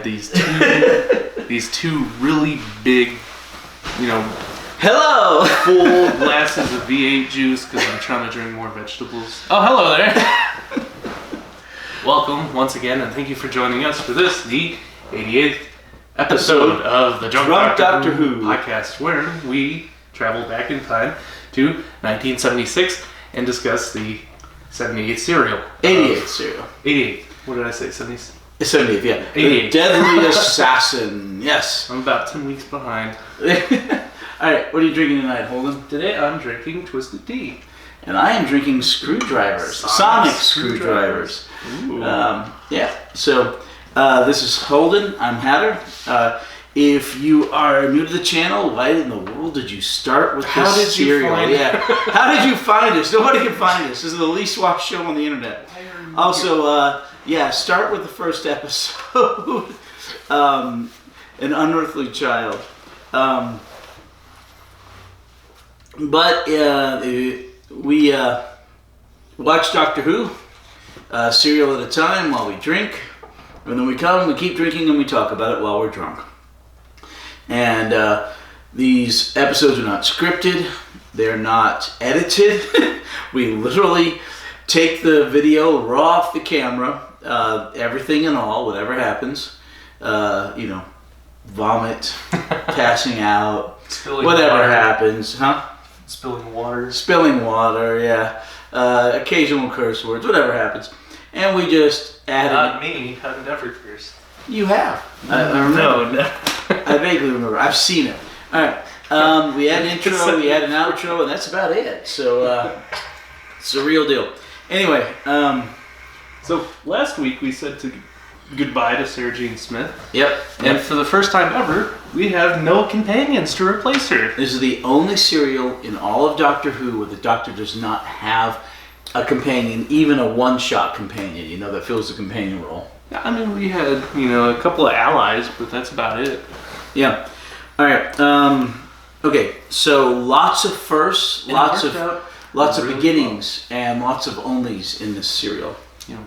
had these two really big, hello, full glasses of V8 juice because I'm trying to drink more vegetables. Oh, hello there. Welcome once again, and thank you for joining us for this, the 88th episode of the Drunk Doctor Who podcast, where we travel back in time to 1976 and discuss the 78th serial. 88th serial. 88. What did I say? 70s? 78th, yeah. 88. The Deadly Assassin, yes. I'm about 10 weeks behind. Alright, what are you drinking tonight, Holden? Today I'm drinking Twisted Tea. And I am drinking screwdrivers. Sonic screwdrivers. Yeah, so this is Holden. I'm Hatter. If you are new to the channel, why in the world did you start with this cereal? How did you find us? Nobody can find us. This is the least watched show on the internet. Also, start with the first episode. An Unearthly Child. But we watch Doctor Who, serial at a time while we drink. And then we keep drinking, and we talk about it while we're drunk. And these episodes are not scripted. They're not edited. We literally take the video raw off the camera, everything and all, whatever happens. Vomit, passing out, whatever happens, huh? Spilling water, yeah. Occasional curse words, whatever happens. And we just add Not me, I've never cursed. You have. I remember. No. I vaguely remember. I've seen it. Alright. We add an intro, we add an outro, and that's about it. So, it's a real deal. Anyway, so last week we said goodbye to Sarah Jane Smith. Yep. And for the first time ever, we have no companions to replace her. This is the only serial in all of Doctor Who where the Doctor does not have a companion, even a one-shot companion, that fills the companion role. I mean, we had, a couple of allies, but that's about it. Yeah. All right. Okay. So lots of firsts, lots of beginnings, and lots of onlys in this serial.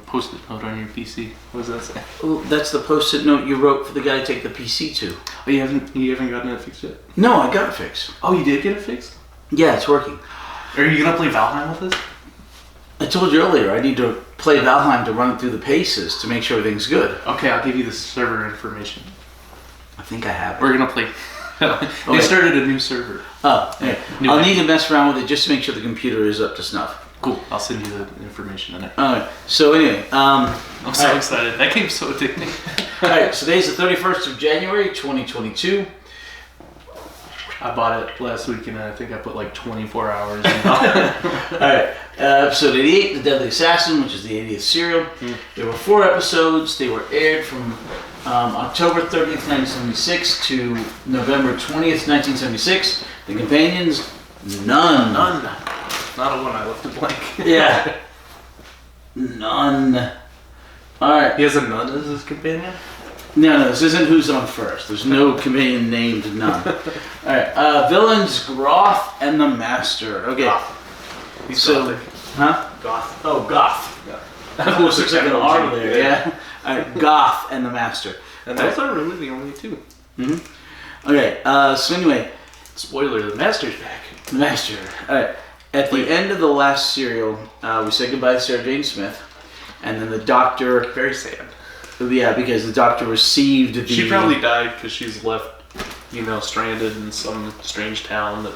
Post-it note on your PC. What does that say? Oh, that's the post-it note you wrote for the guy to take the PC to. Oh, you haven't gotten it fixed yet? No, I got it fixed. Oh, you did get it fixed? Yeah, it's working. Are you gonna play Valheim with us? I told you earlier, I need to play Valheim to run it through the paces to make sure everything's good. Okay, I'll give you the server information. I think I have it. We're gonna play. They started a new server. Oh, yeah. I'll need to mess around with it just to make sure the computer is up to snuff. Cool. I'll send you the information in there. Alright, so anyway, I'm so excited. That game's so addicting. Alright, so today's the 31st of January, 2022. I bought it last week and I think I put like 24 hours in. Alright, episode 88, The Deadly Assassin, which is the 80th serial. There were 4 episodes. They were aired from October 30th, 1976 to November 20th, 1976. The companions, none. Not a one, I left it blank. Yeah. None. Alright. He has a nun as his companion? No, this isn't who's on first. There's no companion named Nun. Alright, villains, Groth and the Master. Okay. Goth. He's so, gothic. Huh? Goth. Oh, Goth. Yeah. That looks like an R there, yeah. Alright, Goth and the Master. And those are really the only two. Mm-hmm. Okay, so anyway. Spoiler, the Master's back. The Master. Alright. At the end of the last serial, we said goodbye to Sarah Jane Smith. And then the Doctor... Very sad. Yeah, because the Doctor received the... She probably died because she's left, stranded in some strange town that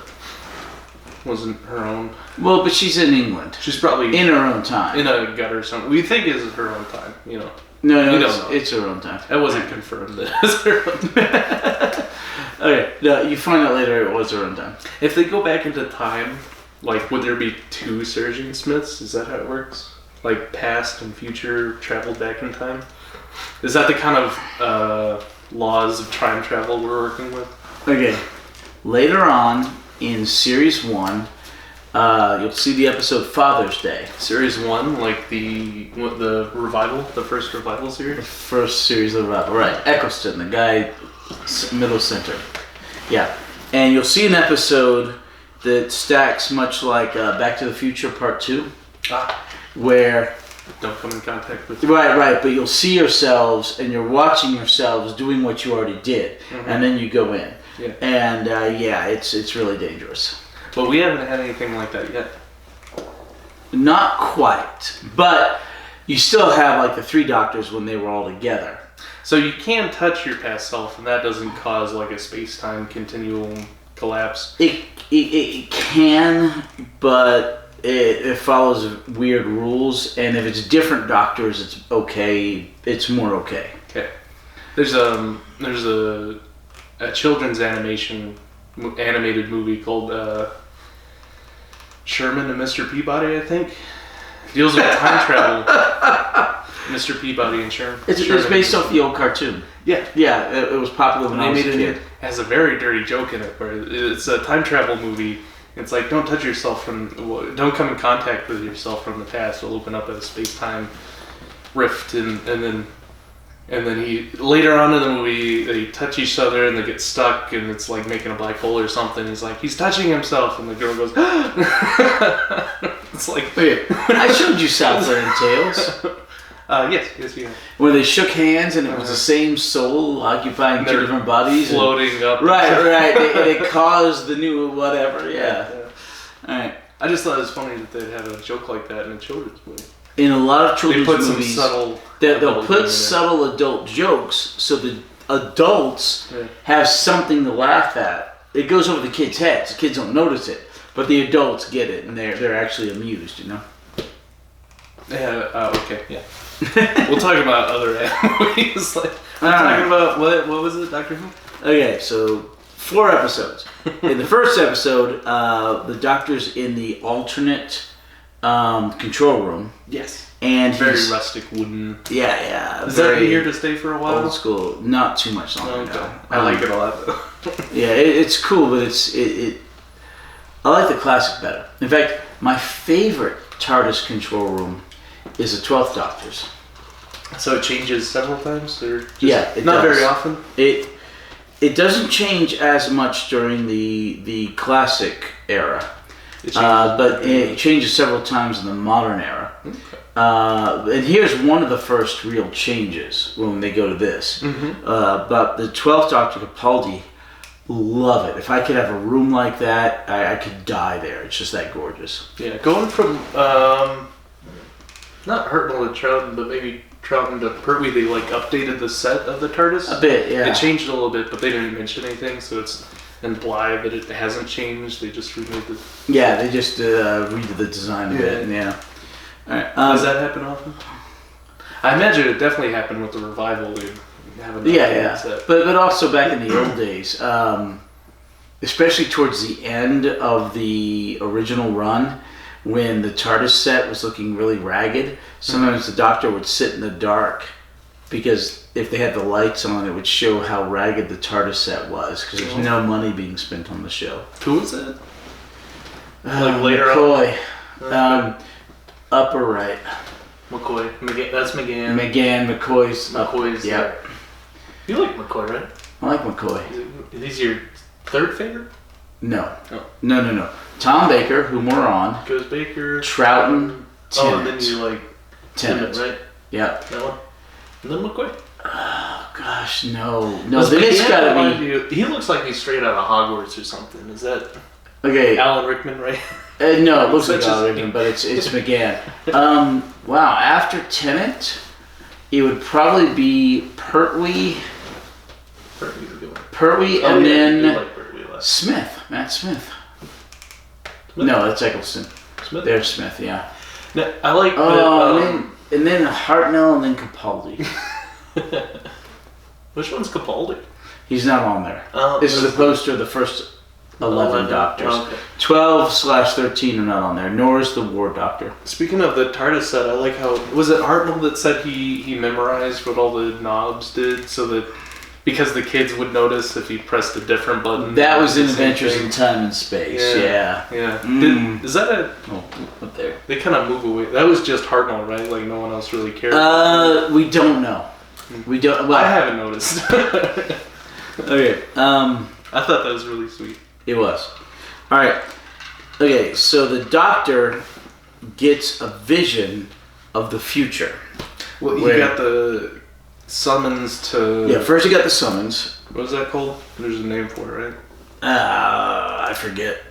wasn't her own. Well, but she's in England. She's probably... in her own time. In a gut or something. We think is her own time, No, it's her own time. That wasn't confirmed that it was her own time. Okay, no, you find out later it was her own time. If they go back into time, would there be 2 Sarah Jane Smiths? Is that how it works? Like past and future traveled back in time? Is that the kind of laws of time travel we're working with? Okay. Later on in Series 1, you'll see the episode Father's Day. Series 1, like the revival, the first revival series? The first series of revival, right. Eccleston, the guy, middle center. Yeah. And you'll see an episode that stacks much like Back to the Future Part 2, where don't come in contact with. Right. But you'll see yourselves, and you're watching yourselves doing what you already did, and then you go in. Yeah. And it's really dangerous. But we haven't had anything like that yet. Not quite, but you still have like the 3 doctors when they were all together. So you can touch your past self, and that doesn't cause like a space-time continuum collapse. It can, but it follows weird rules, and if it's different doctors, it's okay. It's more okay. Okay. There's a children's animated movie called Sherman and Mr. Peabody, I think. Deals with time travel. Mr. Peabody and Sherman. It's based off the old cartoon. Yeah. Yeah, it was popular when I was a kid. It has a very dirty joke in it where it's a time travel movie. It's like, don't touch yourself don't come in contact with yourself from the past. It'll open up a space-time rift, and then he later on in the movie they touch each other and they get stuck, and it's like making a black hole or something. He's like, he's touching himself, and the girl goes, it's like, wait, I showed you Southland Tales. Yes, you have. Where they shook hands and it was the same soul occupying 2 different bodies. Floating up. Right. They caused the new whatever, yeah. Alright. I just thought it was funny that they'd have a joke like that in a children's movie. In a lot of children's movies, they'll put subtle adult jokes so the adults have something to laugh at. It goes over the kids' heads. The kids don't notice it, but the adults get it, and they're actually amused, you know? Yeah, okay, yeah. We'll talk about other movies. Talking about, what was it, Doctor Who? Okay, so 4 episodes. In the first episode, the Doctor's in the alternate control room. Yes. And very rustic wooden. Yeah. Is that here to stay for a while? Old school. Not too much longer. Okay. I like it a lot though. Yeah, it's cool, but I like the classic better. In fact, my favorite TARDIS control room is the 12th Doctor's. So it changes several times, or just it not does. very often. It doesn't change as much during the classic era. But it changes several times in the modern era. Okay. And here's one of the first real changes when they go to this. But the 12th Doctor, Capaldi, love it. If I could have a room like that, I could die there. It's just that gorgeous. Yeah, going from not Hartnell to Troughton, but maybe Troughton to Pertwee, they like updated the set of the TARDIS. A bit, yeah. It changed a little bit, but they didn't mention anything, so it's implied that it hasn't changed. They just removed it. Yeah, they just redid the design a bit. Yeah. All right. Does that happen often? I imagine it definitely happened with the revival. They have set. But also back in the old days, especially towards the end of the original run, when the TARDIS set was looking really ragged, sometimes the Doctor would sit in the dark because if they had the lights on, it would show how ragged the TARDIS set was because there's no money being spent on the show. Who was that? Like later McCoy. Upper right. McCoy. That's McGann. McCoy's. Yep. You like McCoy, right? I like McCoy. Is he your third favorite? No. No. Tom Baker, whom we're on. Goes Baker. Troughton. Oh, and then you like Tennant, right? Yep. That one. And then McCoy. Oh gosh, no. Then it's gotta be. He looks like he's straight out of Hogwarts or something. Is that Alan Rickman, right? No, it looks like Alan Rickman, but it's McGann. Wow. After Tennant, it would probably be Pertwee. Pertwee's a good one. Pertwee, and then like Pertwee less. Smith. Matt Smith. No, that's Eccleston. Smith. There's Smith. Yeah. No, I like. And then Hartnell, and then Capaldi. Which one's Capaldi? He's not on there. This is a poster of the first 11 Doctors. Oh, okay. 12/13 are not on there, nor is the War Doctor. Speaking of the TARDIS set, I like how... Was it Hartnell that said he memorized what all the knobs did so that... Because the kids would notice if he pressed a different button. That was in Adventures in Time and Space, yeah. Is that a... Oh, up there. They kind of move away. That was just Hartnell, right? Like no one else really cared? We don't know. We don't... Well, I haven't noticed. Okay. I thought that was really sweet. It was. Alright. Okay, so the Doctor gets a vision of the future. Well, you got the summons to... Yeah, first you got the summons. What was that called? There's a name for it, right? I forget.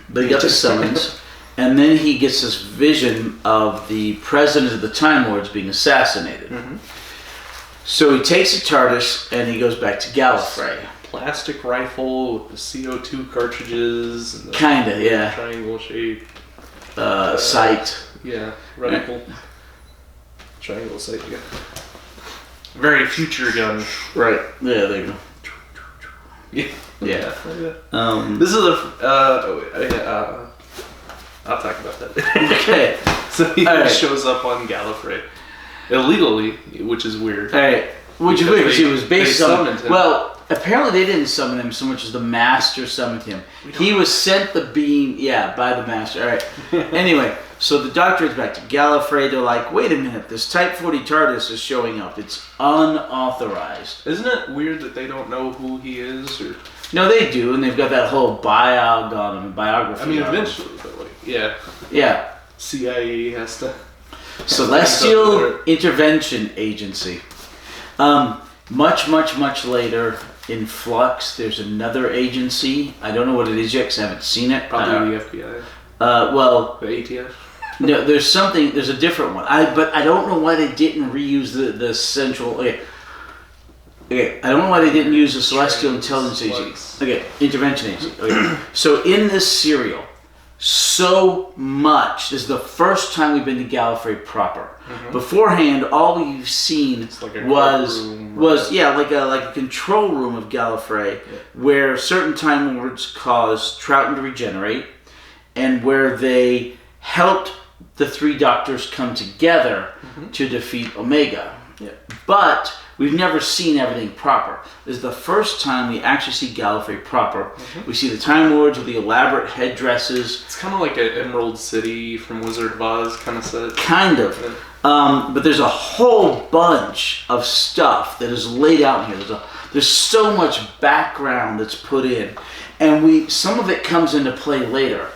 But he got the summons. And then he gets this vision of the president of the Time Lords being assassinated. Mm-hmm. So he takes the TARDIS and he goes back to Gallifrey. Plastic rifle with the CO2 cartridges. And the Kinda, yeah. Triangle shape. Sight. Yeah, reticle. Yeah. Triangle sight, yeah. Very future gun. Right. Yeah, there you go. Yeah. Yeah. This is I'll talk about that. Okay. So he shows up on Gallifrey illegally, which is weird. Hey, which is weird because he was based on. Him. Well, apparently they didn't summon him so much as the Master summoned him. He was sent the beam, by the Master. All right. Anyway, so the Doctor is back to Gallifrey. They're like, wait a minute, this Type 40 TARDIS is showing up. It's unauthorized. Isn't it weird that they don't know who he is? Or no, they do, and they've got that whole biography. I mean, eventually, but like, yeah. Yeah. CIA has to. Celestial Intervention Agency. Much later in Flux, there's another agency. I don't know what it is yet because I haven't seen it. Probably the FBI. Well, the ATF. No, there's a different one. But I don't know why they didn't reuse the central. Okay, I don't know why they didn't use the Celestial Intelligence Agency. Okay, Intervention Agency. Okay. So in this serial, so much. This is the first time we've been to Gallifrey proper. Mm-hmm. Beforehand, all we've seen like was like a control room of Gallifrey, where certain Time Lords caused Troughton to regenerate, and where they helped the three Doctors come together to defeat Omega. Yeah. But we've never seen everything proper. This is the first time we actually see Gallifrey proper. Mm-hmm. We see the Time Lords with the elaborate headdresses. It's kind of like an Emerald City from Wizard of Oz kind of set. Kind of. Yeah. But there's a whole bunch of stuff that is laid out in here. There's so much background that's put in. And some of it comes into play later.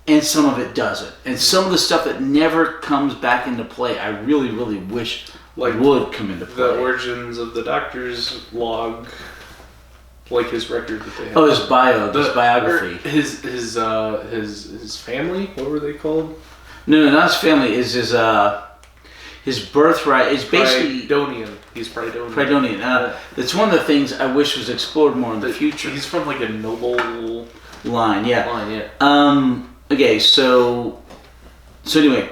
And some of it doesn't. And some of the stuff that never comes back into play, I really, really wish would come into play. The origins of the Doctor's log, like his record that they have. Oh, his biography. His family. What were they called? No, not his family. Is his birthright is basically Prydonian. He's Prydonian. Prydonian. That's one of the things I wish was explored more in the future. He's from like a noble line. Yeah. Okay, so anyway,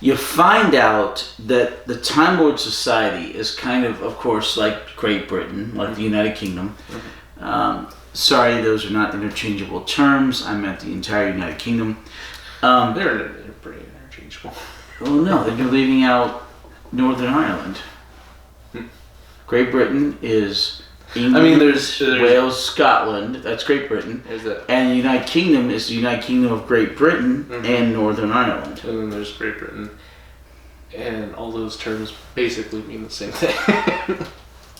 you find out that the Time Lord Society is kind of course, like Great Britain, like the United Kingdom. Mm-hmm. Sorry, those are not interchangeable terms. I meant the entire United Kingdom. They're pretty interchangeable. Well, no, they're leaving out Northern Ireland. Great Britain is England, there's Wales, Scotland. That's Great Britain. And the United Kingdom is the United Kingdom of Great Britain and Northern Ireland. And then there's Great Britain. And all those terms basically mean the same thing.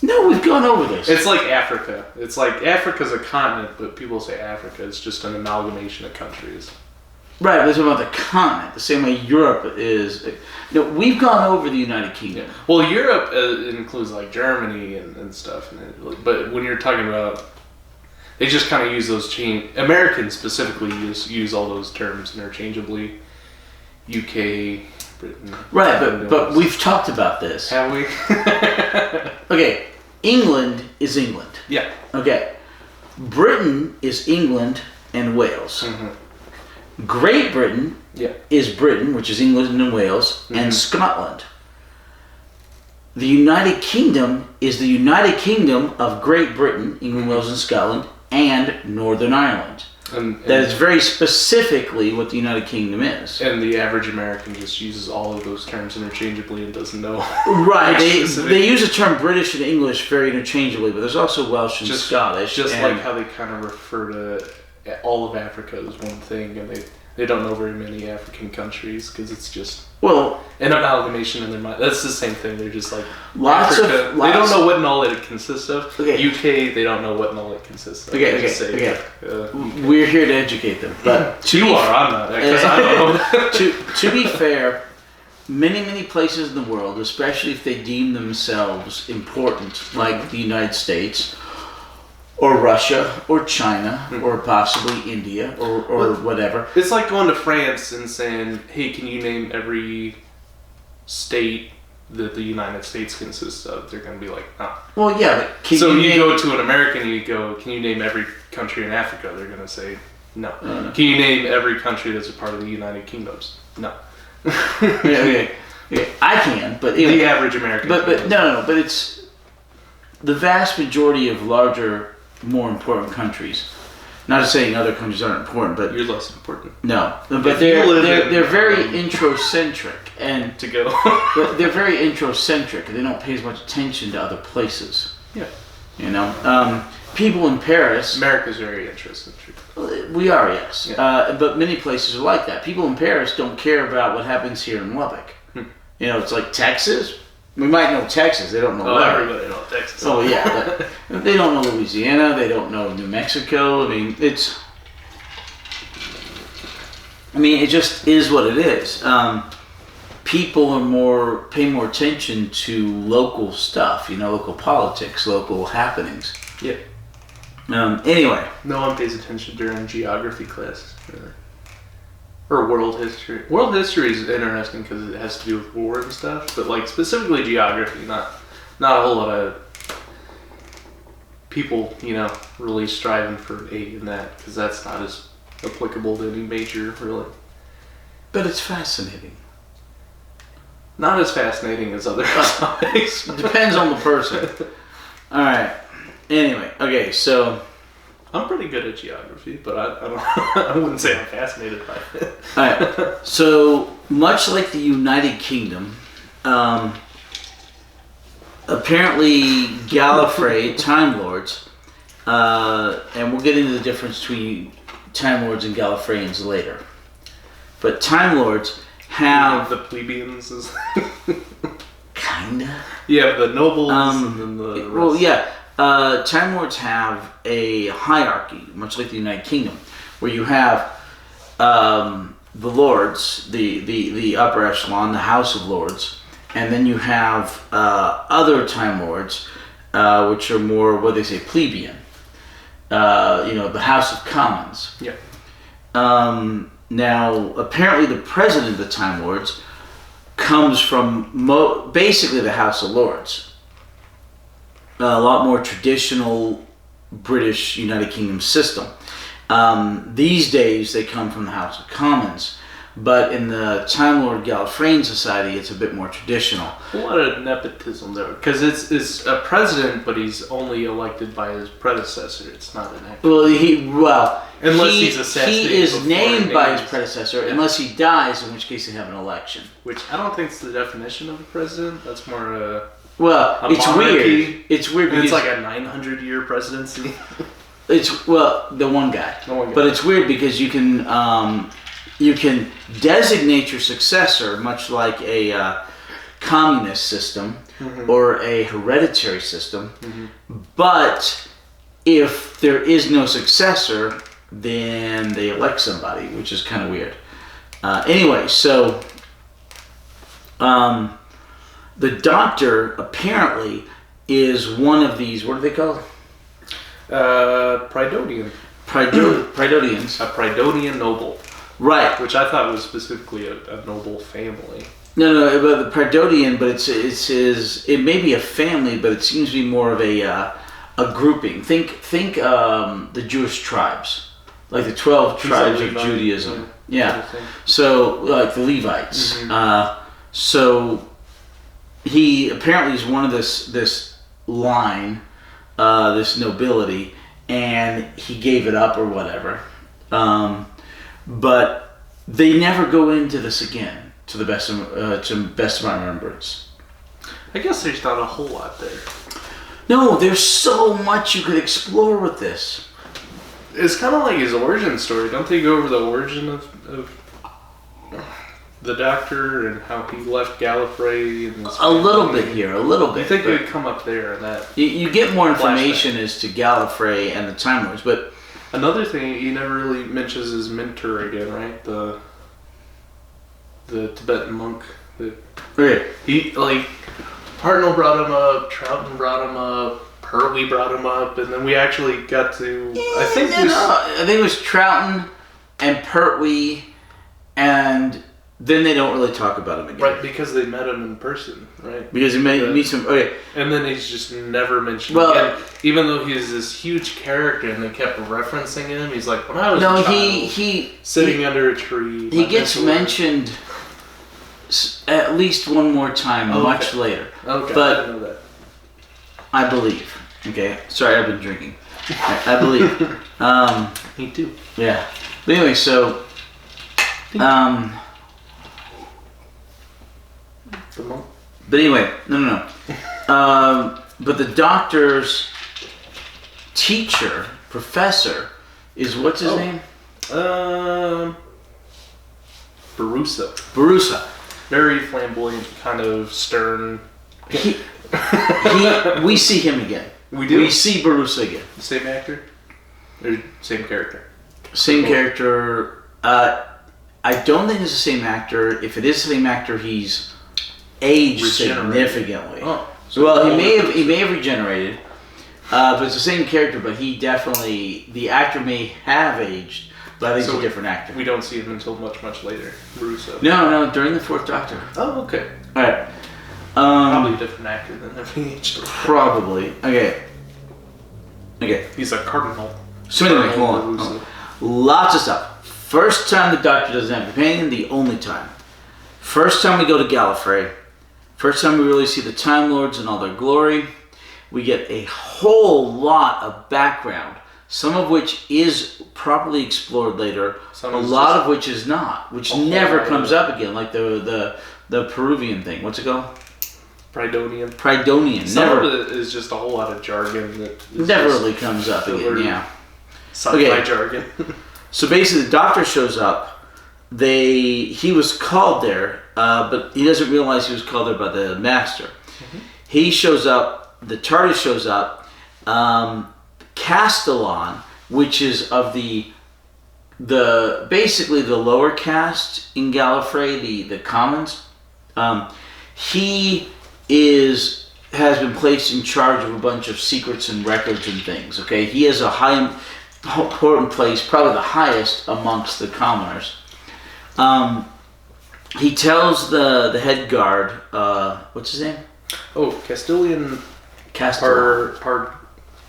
No, we've gone over this. It's like Africa. It's like Africa's a continent, but people say Africa is just an amalgamation of countries. Right, but it's about the continent, the same way Europe is. No, we've gone over the United Kingdom. Yeah. Well, Europe includes like Germany and stuff. But when you're talking about, they just kind of use those Americans specifically use all those terms interchangeably. UK, Britain. Right, but we've talked about this. Have we? Okay, England is England. Yeah. Okay, Britain is England and Wales. Mm-hmm. Great Britain is Britain, which is England and Wales, and Scotland. The United Kingdom is the United Kingdom of Great Britain, England, Wales, and Scotland, and Northern Ireland. And that is very specifically what the United Kingdom is. And the average American just uses all of those terms interchangeably and doesn't know. Right. They use the term British and English very interchangeably, but there's also Welsh and Scottish. Just like how they kind of refer to all of Africa as one thing, and they don't know very many African countries because it's just an amalgamation in their mind. That's the same thing. They're just like Africa. They don't know what and all it consists of. Okay. UK, they don't know what and all it consists of. Okay. We're here to educate them, but I'm not because I don't know. To be fair, many places in the world, especially if they deem themselves important, like the United States, or Russia, or China, or possibly India, or whatever. It's like going to France and saying, hey, can you name every state that the United States consists of? They're going to be like, oh. Well, yeah, but so you go to an American, you go, can you name every country in Africa? They're going to say, no. Can you name every country that's a part of the United Kingdoms? No. yeah, I can, but anyway, the average American. But no, but it's the vast majority of larger, more important countries. Not saying other countries aren't important, but you're less important. No, but they're very introcentric and but they're very introcentric. They don't pay as much attention to other places. Yeah, you know, people in Paris. America's very introcentric. We are, yes, yeah. But many places are like that. People in Paris don't care about what happens here in Lubbock. You know, it's like Texas. We might know Texas. They don't know. Oh, everybody knows Texas. Oh yeah, but they don't know Louisiana. They don't know New Mexico. I mean, it just is what it is. People are pay more attention to local stuff. You know, local politics, local happenings. Yeah. Anyway, no one pays attention during geography classes, really. Or world history. World history is interesting because it has to do with war and stuff, but like specifically geography, not a whole lot of people, you know, really striving for A in that, because that's not as applicable to any major, really. But it's fascinating. Not as fascinating as other topics. Depends on the person. All right. Anyway, okay, so I'm pretty good at geography, but I don't. I wouldn't say I'm fascinated by it. All right. So much like the United Kingdom, apparently Gallifrey Time Lords, and we'll get into the difference between Time Lords and Gallifreyans later. But Time Lords have the plebeians. Kinda. Yeah, the nobles and then the rest. Well, yeah. Time Lords have a hierarchy, much like the United Kingdom, where you have the Lords, the upper echelon, the House of Lords, and then you have other Time Lords, which are more, what they say, plebeian. You know, the House of Commons. Yeah. Now, apparently the president of the Time Lords comes from basically the House of Lords. A lot more traditional British United Kingdom system. These days they come from the House of Commons, but in the Time Lord Gallifreyan Society it's a bit more traditional. A lot of nepotism there, because it's a president, but he's only elected by his predecessor. It's not an actual. Unless he's assassinated. He is named by his predecessor, unless he dies, in which case they have an election. Which I don't think is the definition of a president. That's more it's monarchy. weird. It's weird because because it's like a 900-year presidency. The one guy. But it's weird because you can designate your successor much like a communist system or a hereditary system. But if there is no successor, then they elect somebody, which is kind of weird. Anyway, so the Doctor apparently is one of these. What are they called? Prydonian. Prydonians. A Prydonian noble. Right. Which I thought was specifically a noble family. No, but the Prydonian, but it may be a family, but it seems to be more of a grouping. Think the Jewish tribes, like the 12 tribes of Judaism. Yeah. So like the Levites. So he apparently is one of this line, this nobility, and he gave it up or whatever. But they never go into this again, to the best of my remembrance. I guess there's not a whole lot there. No, there's so much you could explore with this. It's kind of like his origin story. Don't they go over the origin of the Doctor and how he left Gallifrey? And a little bit here, a little bit. I think it would come up there. That you get more information as to Gallifrey and the Time Lords, but another thing he never really mentions is Mentor again, right? The Tibetan monk Okay. He, like, Hartnell brought him up, Troughton brought him up, Pertwee brought him up, and then we actually got to, I think it was Troughton and Pertwee, and then they don't really talk about him again. Right, because they met him in person, right? Because he meets him, okay. And then he's just never mentioned again. Even though he's this huge character and they kept referencing him, he's like, when I was a child, sitting under a tree. He gets mentioned at least one more time, much later. Okay, but I didn't know that. I believe. Okay, sorry, I've been drinking. I believe. Me too. Yeah. But anyway, so... But anyway, no. But the Doctor's teacher, professor, is what's his name? Barusa. Very flamboyant, kind of stern. We see him again. We do? We see Barusa again. Same actor? Or same character? Same character. I don't think it's the same actor. If it is the same actor, he's aged significantly. Oh, well, he may have regenerated, but it's the same character. But he definitely, the actor may have aged, but I think it's a different actor. We don't see him until much later. Russo. No, during the Fourth Doctor. Oh, okay. All right. Probably a different actor than if he aged. Probably. Okay. He's a cardinal. So anyway, hold on. Lots of stuff. First time the Doctor doesn't have a companion, the only time. First time we go to Gallifrey. First time we really see the Time Lords in all their glory. We get a whole lot of background, some of which is properly explored later, a lot of which is not, which never comes up again, like the Peruvian thing. What's it called? Pridonian. Some of it is just a whole lot of jargon that never really comes up again, yeah. Sci-fi jargon. So basically the Doctor shows up. He was called there, but he doesn't realize he was called there by the Master. Mm-hmm. He shows up, the TARDIS shows up, Castellan, which is of the basically the lower caste in Gallifrey, the Commons, he has been placed in charge of a bunch of secrets and records and things. Okay, he has a high important place, probably the highest amongst the commoners. He tells the head guard, what's his name? Oh, Castellan.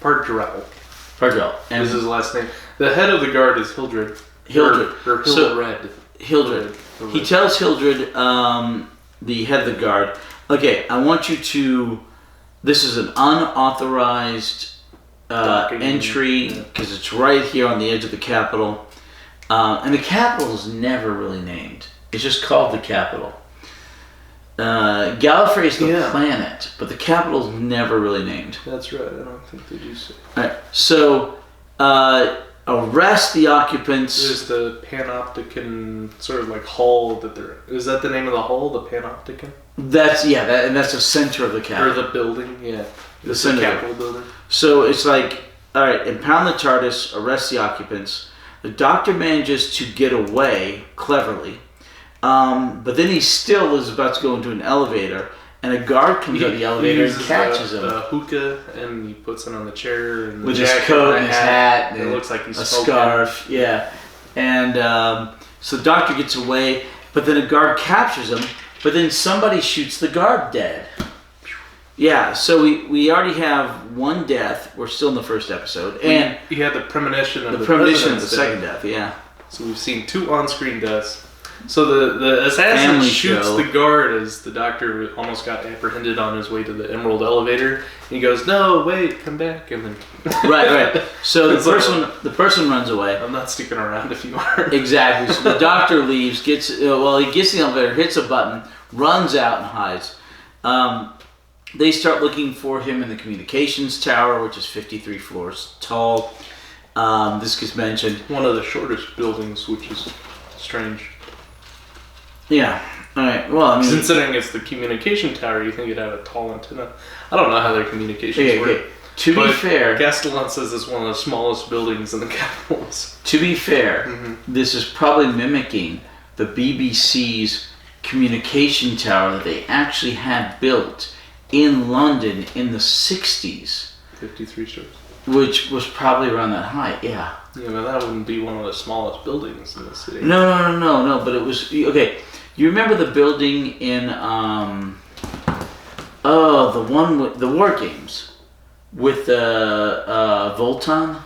Pardrell. And this is his last name. The head of the guard is Hildred. Or Hildred. He tells Hildred, the head of the guard, okay, I want you to, this is an unauthorized entry, because it's right here on the edge of the capital. And the capital is never really named. It's just called the capital. Gallifrey is the planet, but the capital is never really named. That's right. I don't think they do say. Alright, so arrest the occupants. There's the Panopticon sort of like hull that they're. Is that the name of the hull? The Panopticon? That's and that's the center of the capital. Or the building, yeah. The center Capitol building. So it's like, alright, impound the TARDIS, arrest the occupants. The Doctor manages to get away cleverly, but then he still is about to go into an elevator, and a guard comes out of the elevator and catches him. The hookah, and he puts it on the chair, and with his coat and his hat, and it looks like he's a smoking. Scarf, yeah. And so the Doctor gets away, but then a guard captures him, but then somebody shoots the guard dead. Yeah, so we already have one death. We're still in the first episode, and he had the premonition of the second death. Yeah. So we've seen 2 on-screen deaths. So the assassin shoots the guard as the Doctor almost got apprehended on his way to the Emerald elevator. And he goes, "No, wait, come back!" And then right. So the person runs away. I'm not sticking around if you are. Exactly. So the Doctor leaves, he gets the elevator, hits a button, runs out and hides. They start looking for him in the communications tower, which is 53 floors tall. This gets mentioned. One of the shortest buildings, which is strange. Yeah. All right. Well, I mean, considering it's the communication tower, you think it'd have a tall antenna. I don't know how their communications work. To be fair, Castellan says it's one of the smallest buildings in the capitals. To be fair, this is probably mimicking the BBC's communication tower that they actually had built in London in the 60s. 53 stories. Which was probably around that height, yeah. Yeah, but that wouldn't be one of the smallest buildings in the city. No, but it was... Okay, you remember the building in... the one with the War Games? With the Voltan?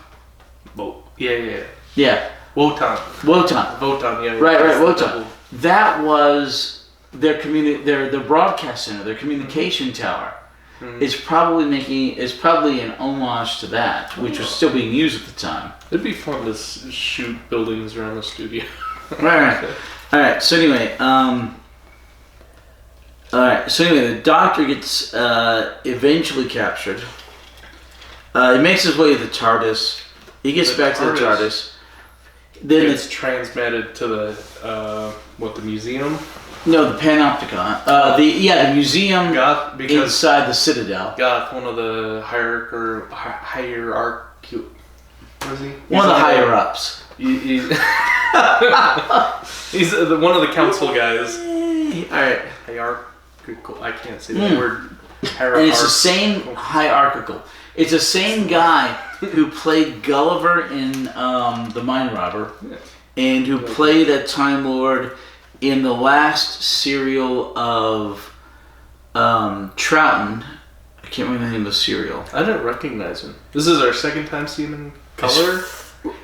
Yeah. Yeah. Wotan, yeah. Right, Wotan. That was their broadcast center, their communication tower. Mm-hmm. It's probably an homage to that, which was still being used at the time. It'd be fun to shoot buildings around the studio. Right. All right. So anyway, the Doctor gets eventually captured. He makes his way to the TARDIS. He gets back to the TARDIS. Then it's transmitted to the museum. No, the Panopticon. The museum inside the Citadel. Goth, one of the hierarchy. What is he? One of the higher ups. He's one of the council guys. All right. Hierarchical. I can't say that word. And it's the same hierarchical. It's the same guy who played Gulliver in The Mind Robber, and who played a Time Lord in the last serial of Troughton. I can't remember the name of the serial. I didn't recognize him. This is our second time seeing him in color.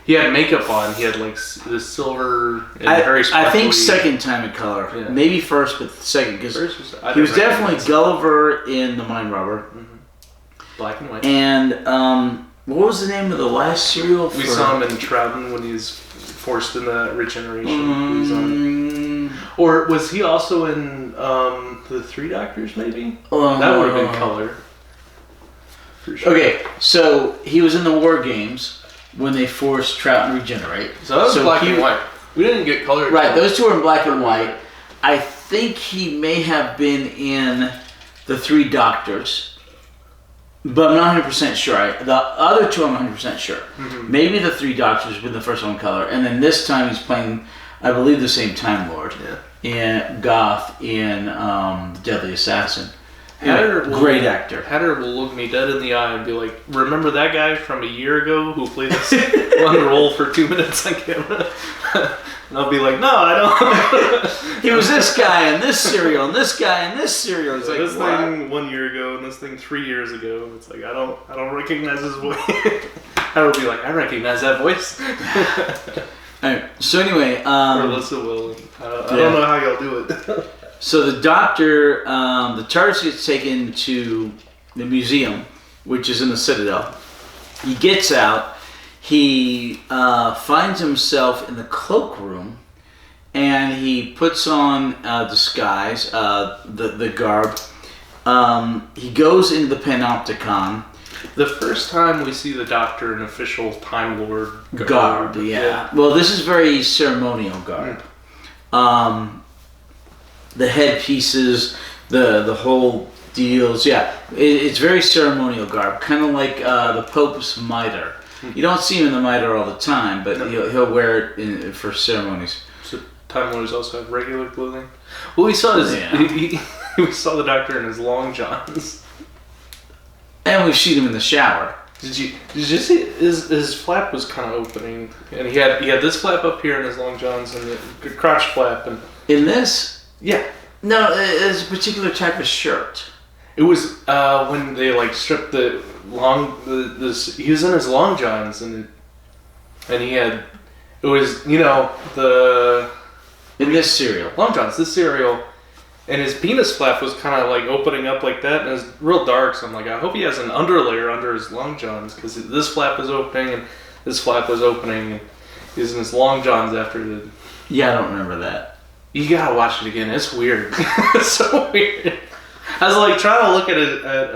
He had makeup on. He had like the silver and very sparkly. I think second time in color. Yeah. Maybe first, but second, because he was definitely him. Gulliver in The Mind Robber. Mm-hmm. Black and white. And what was the name of the last serial? We saw him in Troughton when he's forced in the regeneration. Or was he also in the Three Doctors? Maybe that would have been color. For sure. Okay, so he was in the War Games when they forced Troughton to regenerate. So that was black and white. We didn't get color. Right, those two are in black and white. I think he may have been in the Three Doctors. But I'm not 100% sure. The other two I'm 100% sure. Mm-hmm. Maybe the Three Doctors have been the first one in color. And then this time he's playing, I believe, the same Time Lord. Yeah. In Goth in The Deadly Assassin. Great actor. Hatter will look me dead in the eye and be like, remember that guy from a year ago who played this one role for 2 minutes on camera? And I'll be like, no, I don't. He was this guy in this serial, and this guy in this serial. It's like, this thing 1 year ago, and this thing 3 years ago. It's like I don't recognize his voice. I will be like, I recognize that voice. All right. So anyway, or Alyssa will. I don't know how y'all do it. So the Doctor, the TARDIS gets taken to the museum, which is in the Citadel. He gets out. He finds himself in the cloakroom, and he puts on disguise, the garb. He goes into the Panopticon. The first time we see the Doctor in official Time Lord garb, yeah. Well, this is very ceremonial garb. The headpieces, the whole deals, it's very ceremonial garb, kind of like the Pope's mitre. You don't see him in the mitre all the time, but he'll wear it for ceremonies. So Time Lords also have regular clothing. Well, we saw we saw the Doctor in his long johns, and we've seen him in the shower. Did you see his flap was kind of opening, and he had this flap up here in his long johns and the crotch flap, and in this. Yeah. No, it's a particular type of shirt. It was when they like stripped the long. He was in his long johns and he had. It was in this cereal. Long johns. This cereal, and his penis flap was kind of like opening up like that, and it was real dark. So I'm like, I hope he has an underlayer under his long johns because this flap was opening and this flap was opening, and he was in his long johns after the. Yeah, I don't remember that. You gotta watch it again. It's weird. It's so weird. I was like trying to look at it at.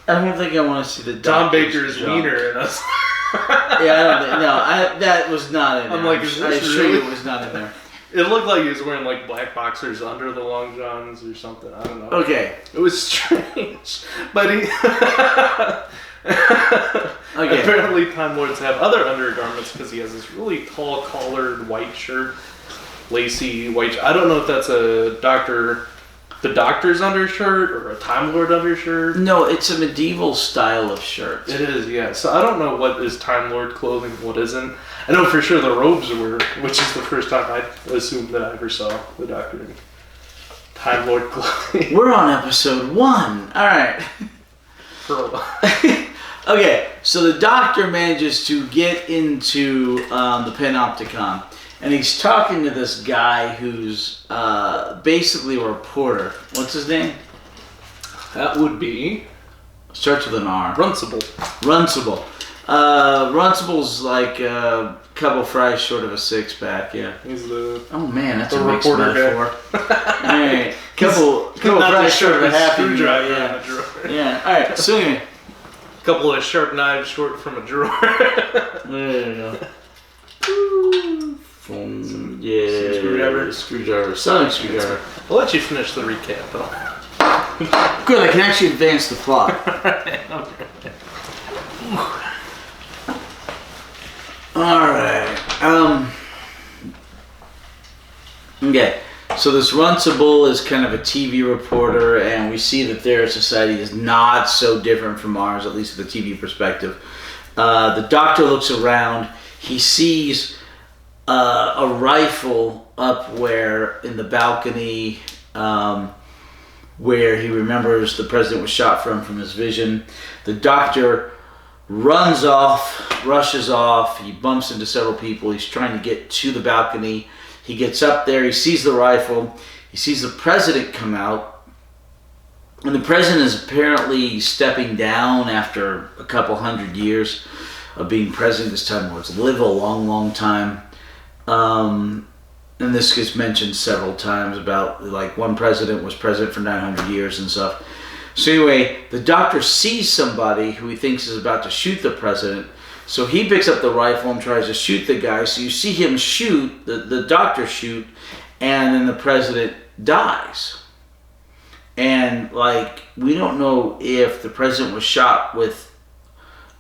I don't think I want to see the Tom Baker's wiener, and I was. Yeah, I don't think. No, that was not in there. I'm like, I assure you, it was not in there. It looked like he was wearing like black boxers under the long johns or something. I don't know. Okay. It was strange, but he. Okay. Apparently, Time Lords have other undergarments because he has this really tall collared white shirt. lacy white. I don't know if that's a the doctor's undershirt or a Time Lord undershirt. No, it's a medieval style of shirt. It is, yeah. So I don't know what is Time Lord clothing, what isn't. I know for sure the robes were, which is the first time I assumed that I ever saw the Doctor in Time Lord clothing. We're on episode 1. All right. For a while. Okay, so the Doctor manages to get into the Panopticon, and he's talking to this guy who's basically a reporter. What's his name? That would be... Starts with an R. Runcible. Runcible's like a couple fries short of a six-pack, yeah. He's the... Oh man, that's the a mixed reporter metaphor. Alright, couple fries short of a happy meal, screwdriver yeah. in a drawer. Yeah, alright, so anyway. Couple of sharp knives short from a drawer. There you go. Screwdriver. Sonic screwdriver. I'll let you finish the recap, though. Good, I can actually advance the plot. Alright. Okay. So this Runcible is kind of a TV reporter, and we see that their society is not so different from ours, at least from the TV perspective. The Doctor looks around. He sees a rifle up where in the balcony where he remembers the president was shot from his vision. The Doctor rushes off. He bumps into several people. He's trying to get to the balcony. He gets up there. He sees the rifle. He sees the president come out. And the president is apparently stepping down after a couple hundred years of being president. This time was live a long, long time. And this gets mentioned several times about like one president was president for 900 years and stuff. So anyway, the Doctor sees somebody who he thinks is about to shoot the president. So he picks up the rifle and tries to shoot the guy. So you see him shoot, the Doctor shoot, and then the president dies. And like, we don't know if the president was shot with